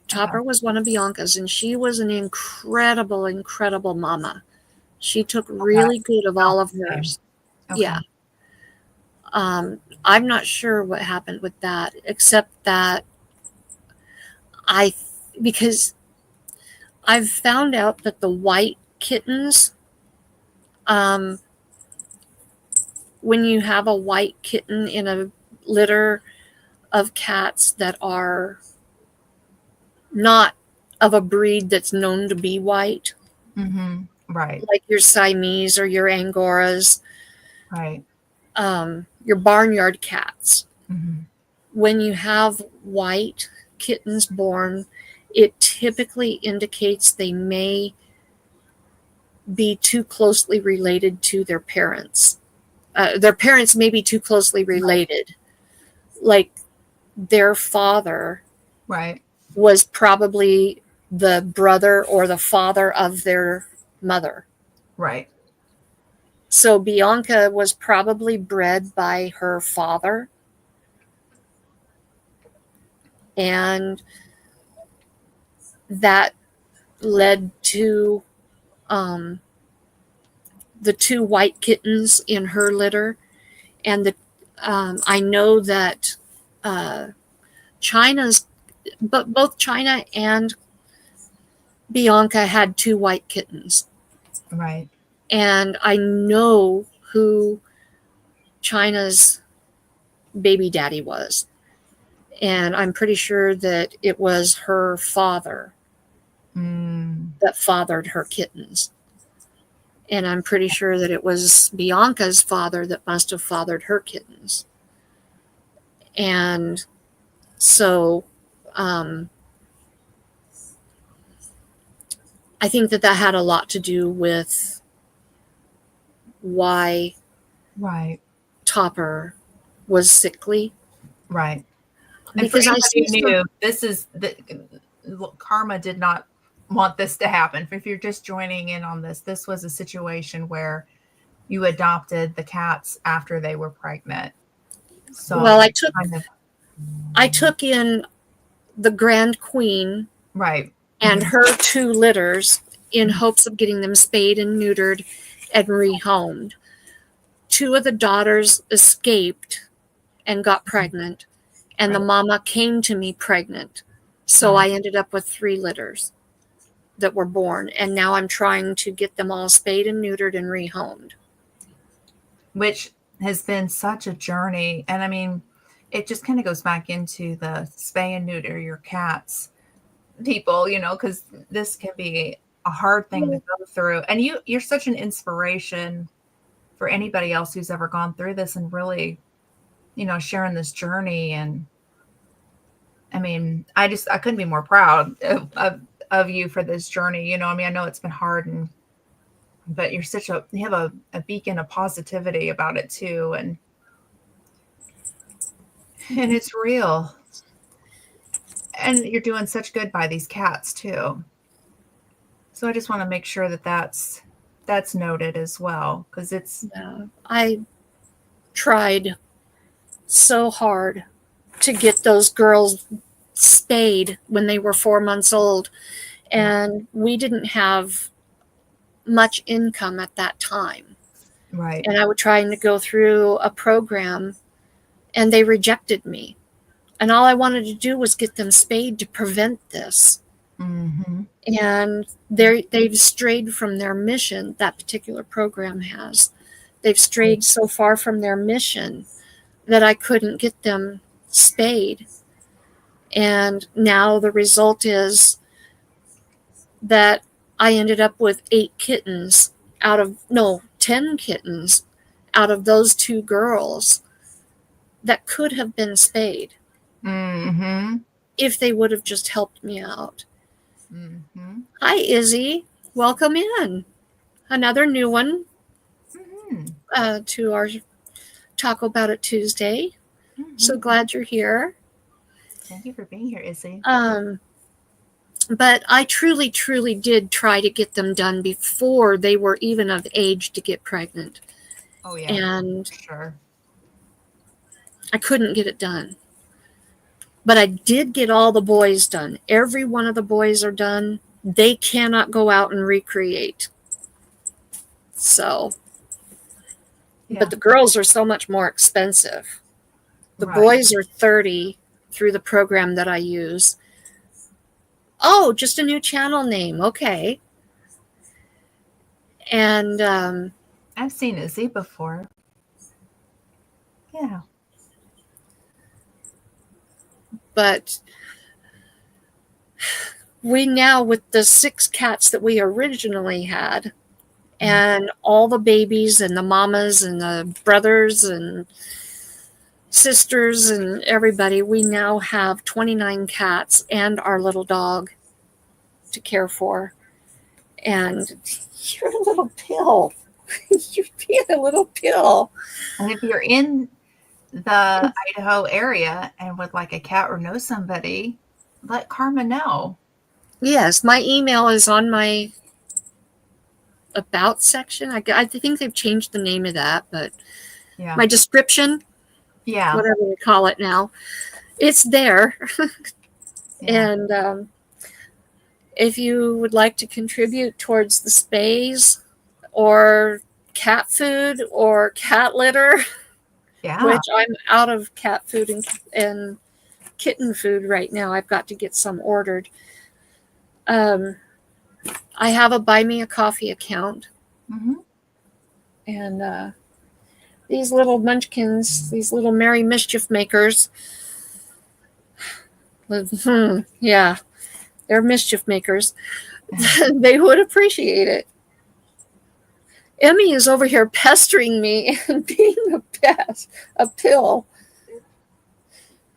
Topper was one of Bianca's, and she was an incredible, incredible mama. She took really good of all of hers. Okay. Yeah. I'm not sure what happened with that, except that because I've found out that the white kittens, when you have a white kitten in a litter of cats that are not of a breed that's known to be white, Right. like your Siamese or your Angoras, Right. Your barnyard cats. Mm-hmm. When you have white kittens born, it typically indicates they may be too closely related to their parents. Their parents may be too closely related. Like their father Right. was probably the brother or the father of their mother. Right. So Bianca was probably bred by her father. And that led to the 2 white kittens in her litter. And I know that both China and Bianca had 2 white kittens. Right. And I know who China's baby daddy was. And I'm pretty sure that it was her father that fathered her kittens. And I'm pretty sure that it was Bianca's father that must have fathered her kittens. And so I think that had a lot to do with why Topper was sickly. Right. And Because for anybody who knew, this is Karma did not want this to happen. If you're just joining in on this was a situation where you adopted the cats after they were pregnant. So well, I took in the Grand Queen, right, and her 2 litters in hopes of getting them spayed and neutered and rehomed. 2 of the daughters escaped and got pregnant, and the mama came to me pregnant. So I ended up with 3 litters that were born, and now I'm trying to get them all spayed and neutered and rehomed. Which has been such a journey. And I mean, it just kind of goes back into the spay and neuter your cats people, because this can be a hard thing to go through. And you're such an inspiration for anybody else who's ever gone through this and really, sharing this journey. And I mean, I couldn't be more proud of you for this journey. I mean, I know it's been hard, but you have a beacon of positivity about it too. And it's real. And you're doing such good by these cats too. So I just want to make sure that that's noted as well, because I tried so hard to get those girls spayed when they were 4 months old, and we didn't have much income at that time. Right. And I was trying to go through a program, and they rejected me. And all I wanted to do was get them spayed to prevent this. Mm-hmm. And they've strayed from their mission. That particular program has. They've strayed so far from their mission that I couldn't get them spayed. And now the result is that I ended up with 10 kittens out of those 2 girls that could have been spayed. Mm-hmm. If they would have just helped me out. Mm-hmm. Hi, Izzy. Welcome in. Another new one to our Talk About It Tuesday. Mm-hmm. So glad you're here. Thank you for being here, Izzy. But I truly, truly did try to get them done before they were even of age to get pregnant. Oh, yeah. And sure. I couldn't get it done. But I did get all the boys done. Every one of the boys are done. They cannot go out and recreate. So, but the girls are so much more expensive. The boys are $30 through the program that I use. Oh, just a new channel name. Okay. And I've seen Izzy before. Yeah. But we now, with the 6 cats that we originally had, and all the babies and the mamas and the brothers and sisters and everybody, we now have 29 cats and our little dog to care for. And you're a little pill. You're being a little pill. And if you're in the Idaho area and would like a cat or know somebody, let Karma know. Yes, my email is on my About section. I think they've changed the name of that, but my description, whatever you call it now, it's there. Yeah. And if you would like to contribute towards the spays or cat food or cat litter, Yeah. which I'm out of cat food and kitten food right now. I've got to get some ordered. I have a Buy Me a Coffee account. Mm-hmm. And these little munchkins, these little merry mischief makers, yeah, they're mischief makers. They would appreciate it. Emmy is over here pestering me and being a pill.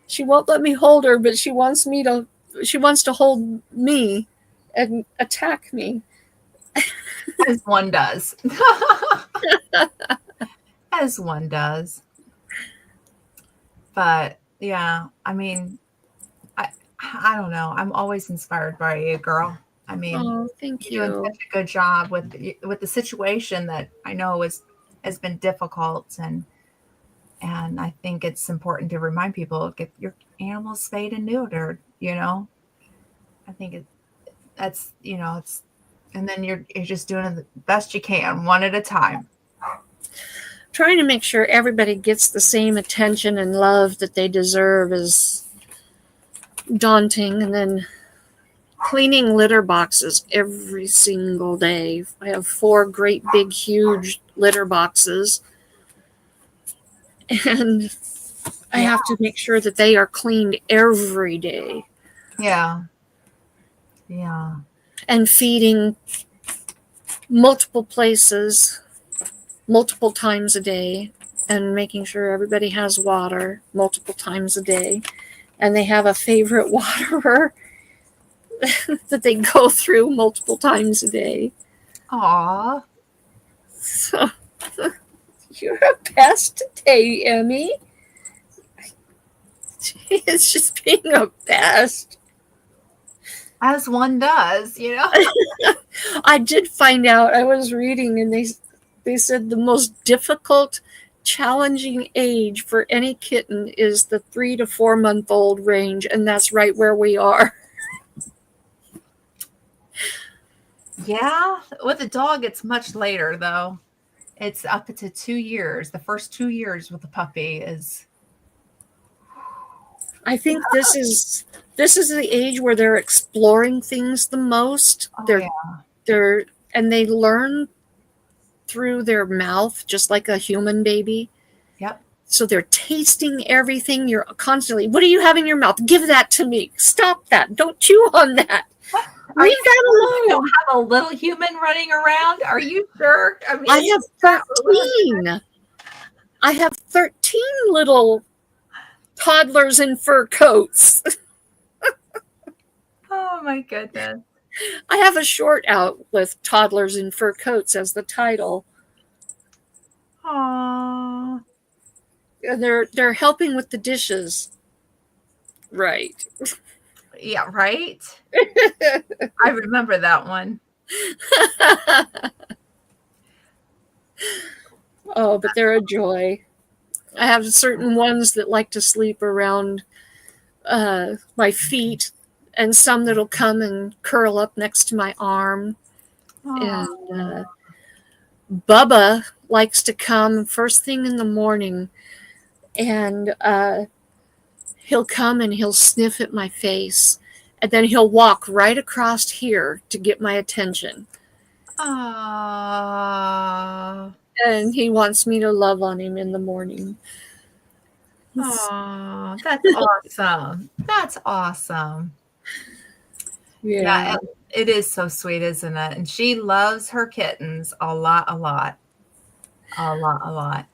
She won't let me hold her, but she wants to hold me and attack me. As one does. As one does. But yeah, I mean, I don't know. I'm always inspired by you, girl. I mean, Oh, thank you're doing you. such a good job with the situation that I know has been difficult, and I think it's important to remind people, get your animals spayed and neutered. I think that's it's, and then you're just doing the best you can, one at a time. Trying to make sure everybody gets the same attention and love that they deserve is daunting. And then cleaning litter boxes every single day. I have 4 great big huge litter boxes, and I have to make sure that they are cleaned every day. Yeah. And feeding multiple places multiple times a day, and making sure everybody has water multiple times a day, and they have a favorite waterer that they go through multiple times a day. Aw. So you're a pest today, Emmy. It's just being a pest. As one does, I did find out, I was reading, and they said the most difficult, challenging age for any kitten is the 3 to 4 month old range, and that's right where we are. Yeah. With a dog, it's much later, though. It's up to 2 years. The first 2 years with the puppy is. I think this is the age where they're exploring things the most. And they learn through their mouth, just like a human baby. Yep. So they're tasting everything. You're constantly, what do you have in your mouth? Give that to me. Stop that. Don't chew on that. Leave that alone. You don't have a little human running around? Are you sure? I mean, I have 13. I have 13 little toddlers in fur coats. Oh my goodness. I have a short out with toddlers in fur coats as the title. Aww. And they're helping with the dishes. Right. Yeah, right? I remember that one. Oh, but they're a joy. I have certain ones that like to sleep around my feet, and some that'll come and curl up next to my arm. Aww. And Bubba likes to come first thing in the morning, and he'll come and he'll sniff at my face, and then he'll walk right across here to get my attention. Aww. And he wants me to love on him in the morning. Aww. That's awesome. That's awesome. Yeah, it is so sweet, isn't it? And she loves her kittens a lot.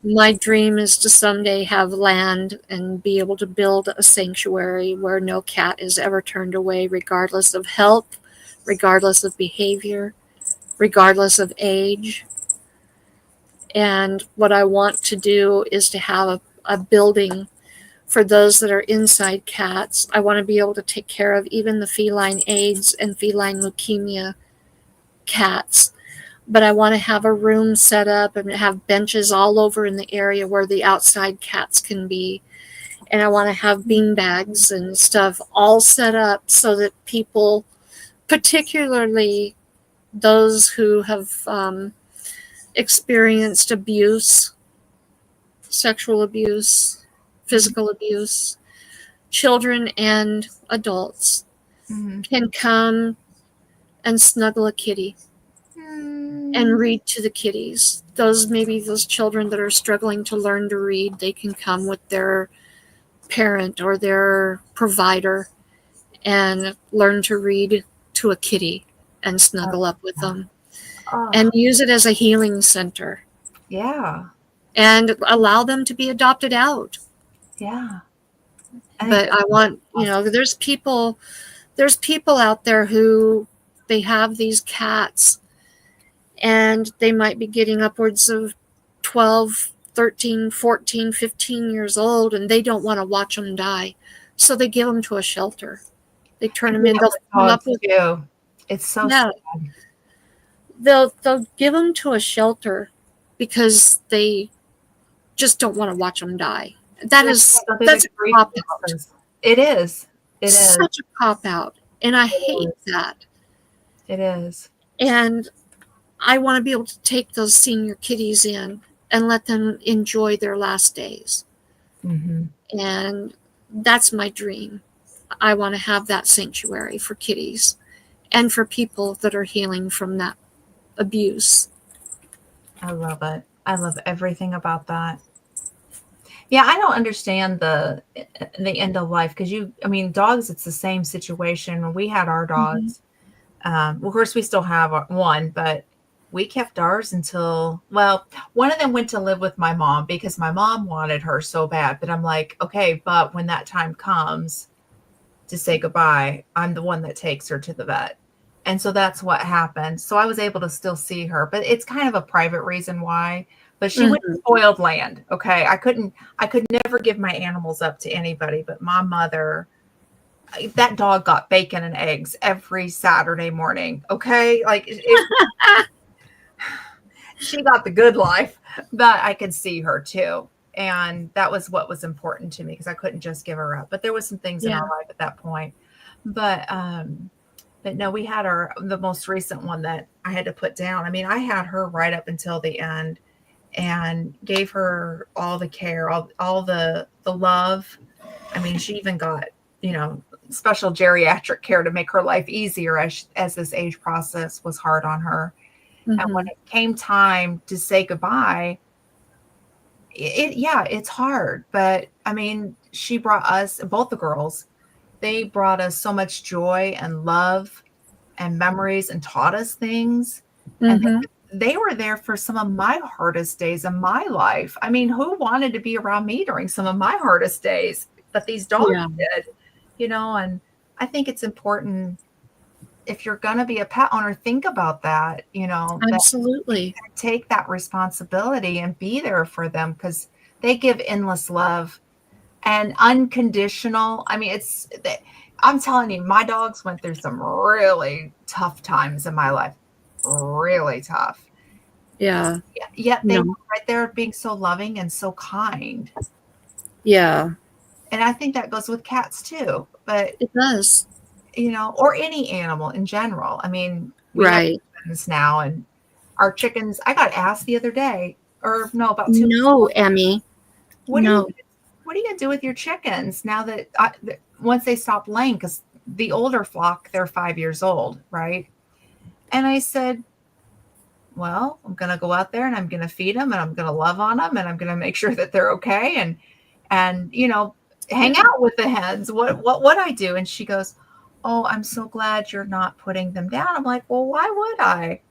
My dream is to someday have land and be able to build a sanctuary where no cat is ever turned away, regardless of health, regardless of behavior, regardless of age. And what I want to do is to have a building for those that are inside cats. I want to be able to take care of even the feline AIDS and feline leukemia cats. But I want to have a room set up and have benches all over in the area where the outside cats can be. and I want to have bean bags and stuff all set up so that people, particularly those who have experienced abuse, sexual abuse, physical abuse, children and adults, can come and snuggle a kitty and read to the kitties. Those children that are struggling to learn to read, they can come with their parent or their provider and learn to read to a kitty and snuggle up with them and use it as a healing center. Yeah. And allow them to be adopted out. Yeah. But I want, there's people out there who they have these cats and they might be getting upwards of 12, 13, 14, 15 years old, and they don't want to watch them die. So they give them to a shelter. They turn them in. They'll come up with you. It's so sad. They'll give them to a shelter because they just don't want to watch them die. That's a cop out. It is. It is such a cop out, and I hate that. It is. And I want to be able to take those senior kitties in and let them enjoy their last days. And that's my dream. I want to have that sanctuary for kitties and for people that are healing from that abuse. I love it. I love everything about that. Yeah, I don't understand the end of life because dogs, it's the same situation. When we had our dogs, of course, we still have one, but we kept ours until, one of them went to live with my mom because my mom wanted her so bad. But I'm like, okay, but when that time comes to say goodbye, I'm the one that takes her to the vet. And so that's what happened. So I was able to still see her, but it's kind of a private reason why. But she went to spoiled land. Okay. I could never give my animals up to anybody, but my mother, that dog got bacon and eggs every Saturday morning. Okay. She got the good life, but I could see her too. And that was what was important to me because I couldn't just give her up, but there was some things in our life at that point. But no, we had the most recent one that I had to put down. I had her right up until the end and gave her all the care, all the love. She even got, special geriatric care to make her life easier as this age process was hard on her. And when it came time to say goodbye, it's hard. But she brought us, both the girls, they brought us so much joy and love and memories and taught us things. And they were there for some of my hardest days in my life. Who wanted to be around me during some of my hardest days? But these dogs did, and I think it's important if you're going to be a pet owner, think about that, Absolutely. Take that responsibility and be there for them because they give endless love and unconditional. I'm telling you, my dogs went through some really tough times in my life. Really tough. Yeah. Yet they were right there being so loving and so kind. Yeah. And I think that goes with cats too. But it does. Or any animal in general. We right. have chickens now, and our chickens, I got asked the other day, or no, about 2 No, Emmy. What are you going to do with your chickens now that once they stop laying? Because the older flock, they're 5 years old, right? And I said, well, I'm going to go out there and I'm going to feed them and I'm going to love on them and I'm going to make sure that they're okay and hang out with the hens. What I do? And she goes, oh, I'm so glad you're not putting them down. I'm like, well, why would I?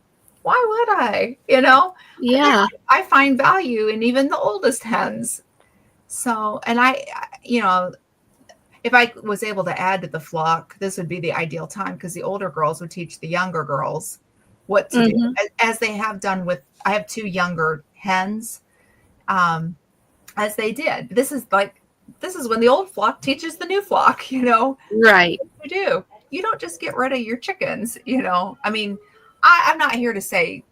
Yeah. I find value in even the oldest hens. So, and if I was able to add to the flock, this would be the ideal time because the older girls would teach the younger girls what to do, as they have done with, I have 2 younger hens, as they did. This is when the old flock teaches the new flock, Right. What do. You don't just get rid of your chickens, I'm not here to say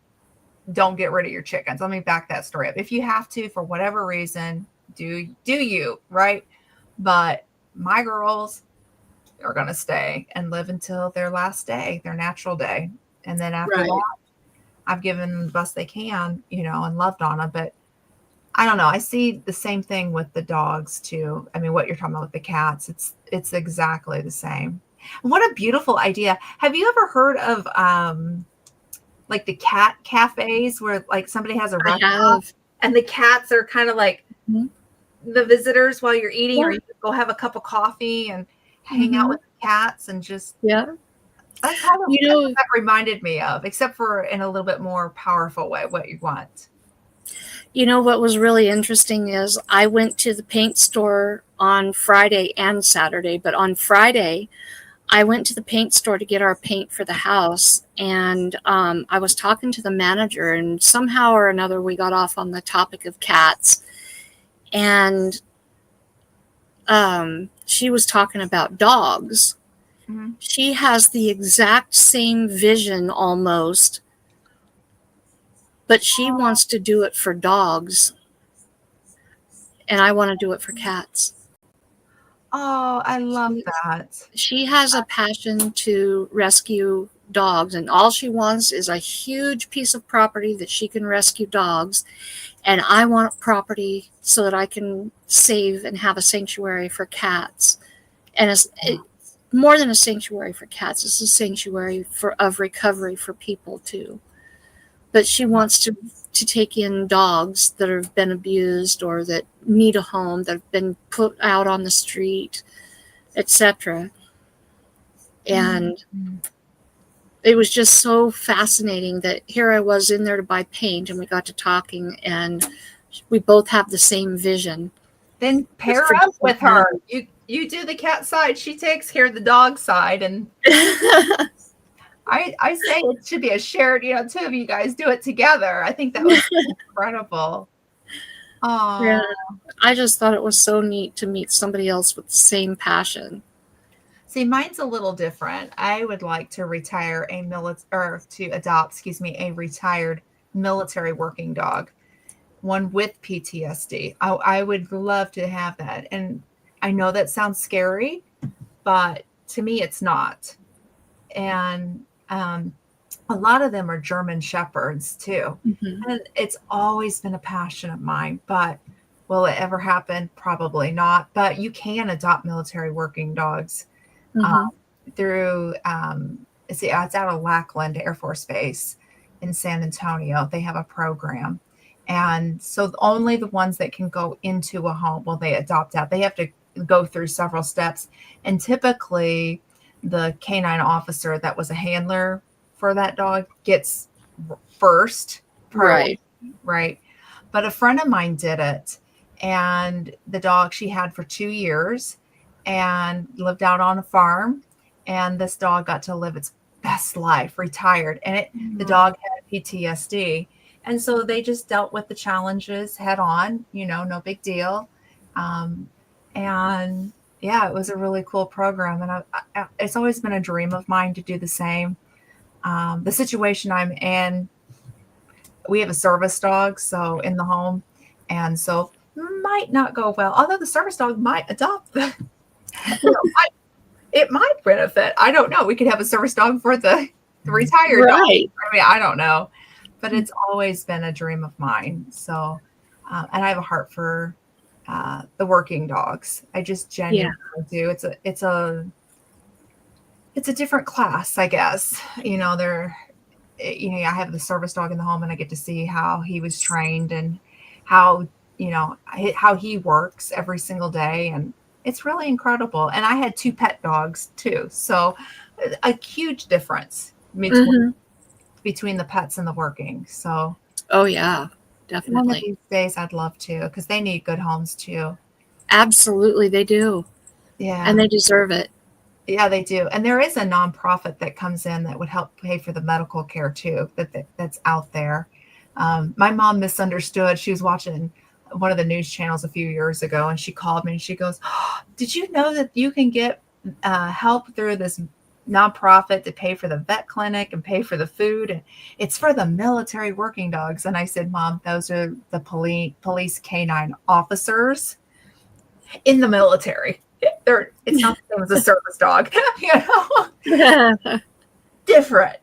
don't get rid of your chickens. Let me back that story up. If you have to, for whatever reason, do you, right? But my girls are going to stay and live until their last day, their natural day. And then after Right. that, I've given them the best they can, and loved on them. But I don't know. I see the same thing with the dogs too. I mean, what you're talking about with the cats, it's exactly the same. What a beautiful idea. Have you ever heard of like the cat cafes where like somebody has a I restaurant have. and the cats are kind of like Mhm. the visitors while you're eating, Yeah. or you could go have a cup of coffee and hang out Mhm. with the cats and just Yeah. that's kind of You that's know, what that reminded me of, except for in a little bit more powerful way, what you want. what was really interesting is I went to the paint store on Friday and Saturday, but on Friday, I went to the paint store to get our paint for the house, and I was talking to the manager, and somehow or another we got off on the topic of cats, and she was talking about dogs. Mm-hmm. She has the exact same vision almost, but she wants to do it for dogs, and I want to do it for cats. Oh, I love that. She has a passion to rescue dogs, and all she wants is a huge piece of property that she can rescue dogs. And I want property so that I can save and have a sanctuary for cats. And it's more than a sanctuary for cats, it's a sanctuary of recovery for people too. But she wants to take in dogs that have been abused or that need a home, that have been put out on the street, etc. And it was just so fascinating that here I was in there to buy paint, and we got to talking, and we both have the same vision. Then pair up with her. You do the cat side, she takes care of the dog side, and I say it should be a shared, two of you guys do it together. I think that was incredible. Oh, yeah. I just thought it was so neat to meet somebody else with the same passion. See, mine's a little different. I would like to retire to adopt, a retired military working dog, one with PTSD. I would love to have that. And I know that sounds scary, but to me, it's not. And a lot of them are German Shepherds too. Mm-hmm. And it's always been a passion of mine, but will it ever happen? Probably not. But you can adopt military working dogs. Mm-hmm. Through it's out of Glenda Air Force Base in San Antonio. They have a program, and so only the ones that can go into a home will they adopt out. They have to go through several steps, and typically the canine officer that was a handler for that dog gets first priority, right? But a friend of mine did it, and the dog she had for 2 years and lived out on a farm, and this dog got to live its best life, retired, and the dog had PTSD, and so they just dealt with the challenges head on, no big deal. And yeah, it was a really cool program, and it's always been a dream of mine to do the same. The situation I'm in, we have a service dog, so in the home, and so might not go well, although the service dog might adopt the it might benefit. I don't know. We could have a service dog for the retired dog. I mean, I don't know, but it's always been a dream of mine. So, and I have a heart for the working dogs. I just genuinely do. It's a different class, I guess. I have the service dog in the home, and I get to see how he was trained and how he works every single day, and it's really incredible. And I had 2 pet dogs too. So a huge difference between the pets and the working. So, oh yeah, definitely. One of these days I'd love to, because they need good homes too. Absolutely, they do. Yeah. And they deserve it. Yeah, they do. And there is a nonprofit that comes in that would help pay for the medical care too, that's out there. My mom misunderstood. She was watching one of the news channels a few years ago, and she called me and she goes, oh, did you know that you can get help through this nonprofit to pay for the vet clinic and pay for the food? And it's for the military working dogs. And I said, Mom, those are the police canine officers. in the military. It's not the same as a service dog, different.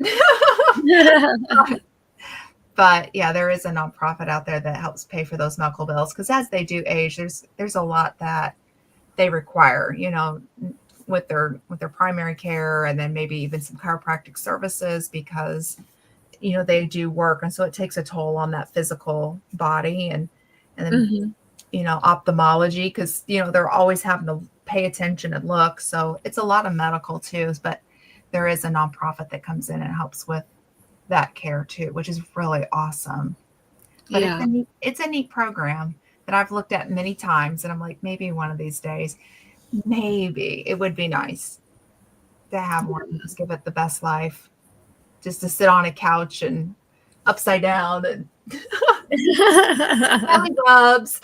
But yeah, there is a nonprofit out there that helps pay for those medical bills, because as they do age, there's a lot that they require, with their primary care, and then maybe even some chiropractic services, because they do work, and so it takes a toll on that physical body, and then ophthalmology, because they're always having to pay attention and look. So it's a lot of medical too, but there is a nonprofit that comes in and helps with that care too, which is really awesome. But it's a neat program that I've looked at many times, and I'm like, maybe one of these days, maybe it would be nice to have one and just give it the best life, just to sit on a couch and upside down and belly rubs.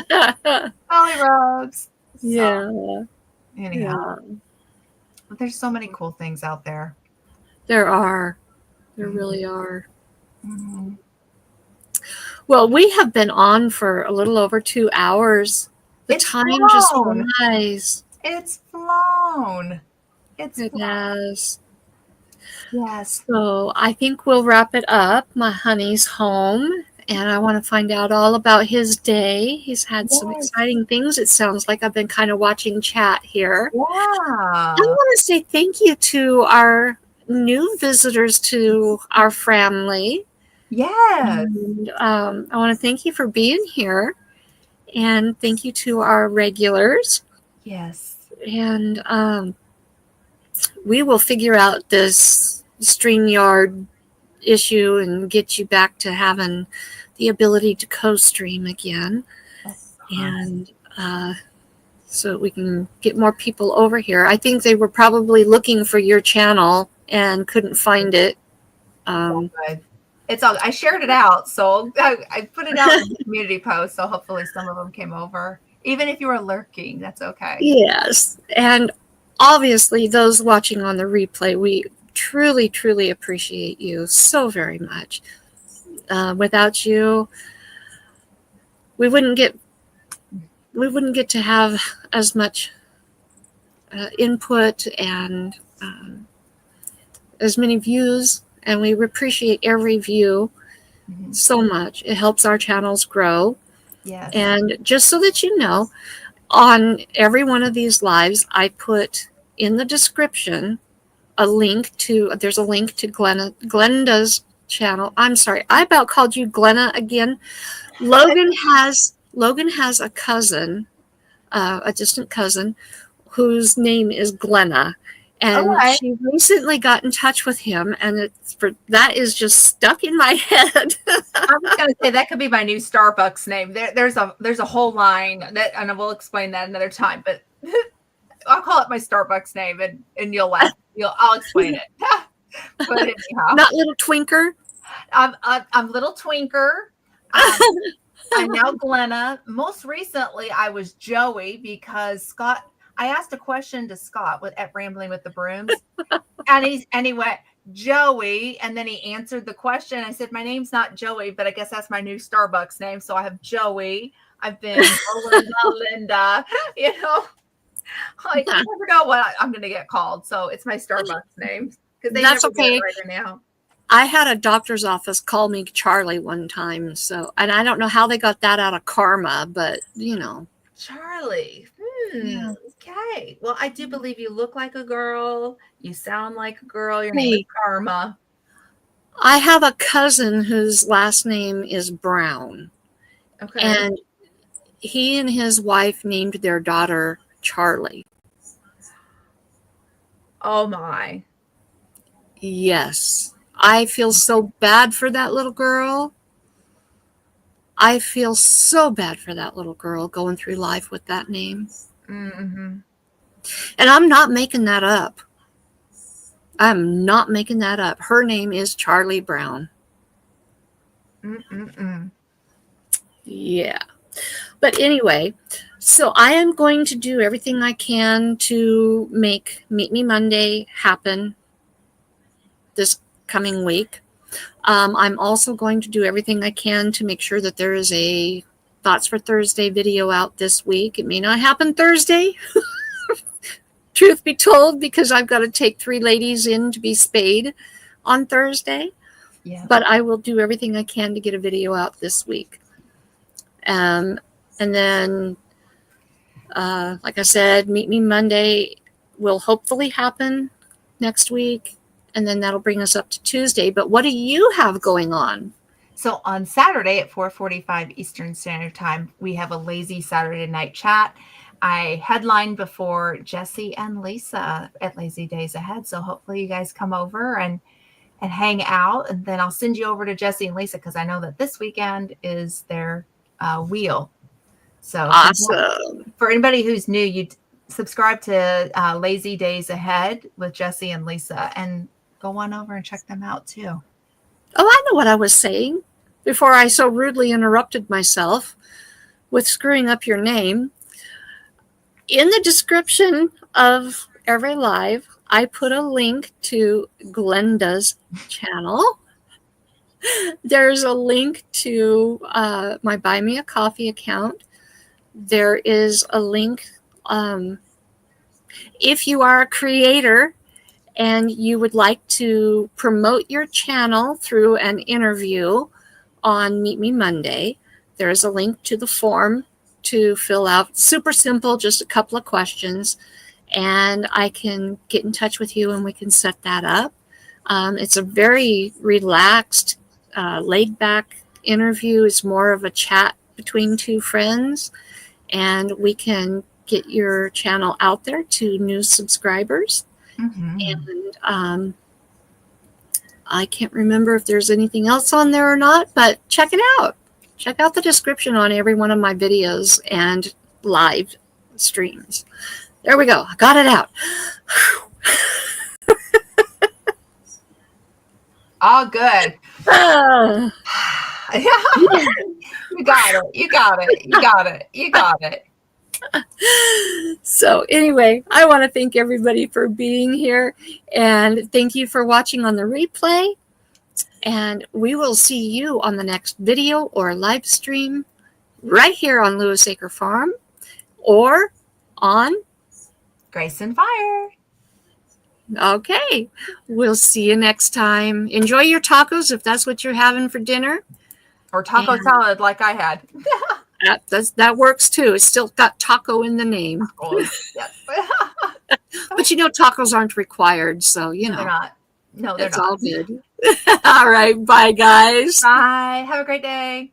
Belly rubs. So, anyhow. But there's so many cool things out there. There are. There really are. Mm-hmm. Well, we have been on for a little over 2 hours. The time just flies. It's flown. It has. Yes. So I think we'll wrap it up. My honey's home, and I want to find out all about his day. He's had some exciting things. It sounds like I've been kind of watching chat here. Yeah. I want to say thank you to our new visitors to our family. Yes. And, I want to thank you for being here, and thank you to our regulars. Yes. And we will figure out this StreamYard issue and get you back to having the ability to co-stream again. And so we can get more people over here. I think they were probably looking for your channel and couldn't find it. It's all, I shared it out, so I put it out in the community post, so hopefully some of them came over. Even if you were lurking, that's okay. Yes, and obviously those watching on the replay, we truly, truly appreciate you so very much. Without you, we wouldn't get to have as much input and as many views, and we appreciate every view so much. It helps our channels grow. Yes. And just so that you know, on every one of these lives, I put in the description there's a link to Glenda's channel. I'm sorry, I about called you Glenda again. Logan has a cousin, a distant cousin, whose name is Glenda. And she recently got in touch with him, and that is just stuck in my head. I was going to say that could be my new Starbucks name. There's a whole line that, and we'll explain that another time. But I'll call it my Starbucks name, and you'll laugh. I'll explain it. But anyhow, not Little Twinker. I'm Little Twinker. I'm now Glenda. Most recently, I was Joey, because Scott. I asked a question to Scott at Rambling with the Brooms, and he went Joey, and then he answered the question. I said, my name's not Joey, but I guess that's my new Starbucks name. So I have Joey. I've been Linda. I never know what I'm going to get called. So it's my Starbucks name, because that's okay right now. I had a doctor's office call me Charlie one time. So, and I don't know how they got that out of karma, but Charlie. Yeah. Okay. Well, I do believe you look like a girl. You sound like a girl. Your name is Karma. I have a cousin whose last name is Brown. Okay. And he and his wife named their daughter Charlie. Oh, my. Yes. I feel so bad for that little girl. I feel so bad for that little girl going through life with that name. Mm-hmm. And I'm not making that up. I'm not making that up. Her name is Charlie Brown. Yeah. But anyway, so I am going to do everything I can to make Meet Me Monday happen this coming week. I'm also going to do everything I can to make sure that there is a Thoughts for Thursday video out this week. It may not happen Thursday, truth be told, because I've got to take 3 ladies in to be spayed on Thursday. Yeah. But I will do everything I can to get a video out this week. And then, like I said, Meet Me Monday will hopefully happen next week. And then that'll bring us up to Tuesday. But what do you have going on? So on Saturday at 4:45 Eastern Standard Time, we have a lazy Saturday night chat. I headlined before Jesse and Lisa at Lazy Days Ahead. So hopefully you guys come over and hang out. And then I'll send you over to Jesse and Lisa because I know that this weekend is their wheel. So Awesome. For anybody who's new, you subscribe to Lazy Days Ahead with Jesse and Lisa and go on over and check them out too. Oh, I know what I was saying before I so rudely interrupted myself with screwing up your name. In the description of every live, I put a link to Glenda's channel. There's a link to my Buy Me a Coffee account. There is a link if you are a creator and you would like to promote your channel through an interview on Meet Me Monday. There's a link to the form to fill out. Super simple, just a couple of questions. And I can get in touch with you and we can set that up. It's a very relaxed, laid back interview. It's more of a chat between 2 friends. And we can get your channel out there to new subscribers. Mm-hmm. And I can't remember if there's anything else on there or not, but check it out. Check out the description on every one of my videos and live streams. There we go. I got it out. All good. You got it. You got it. You got it. You got it. So anyway, I want to thank everybody for being here and thank you for watching on the replay. And we will see you on the next video or live stream right here on Lewis Acre Farm or on Grace and Fire. Okay. We'll see you next time. Enjoy your tacos if that's what you're having for dinner. Or taco salad like I had. That works too. It's still got taco in the name. Yes. But you know, tacos aren't required. So, you know. They're not. No, they're it's not. all good. All right. Bye, guys. Bye. Have a great day.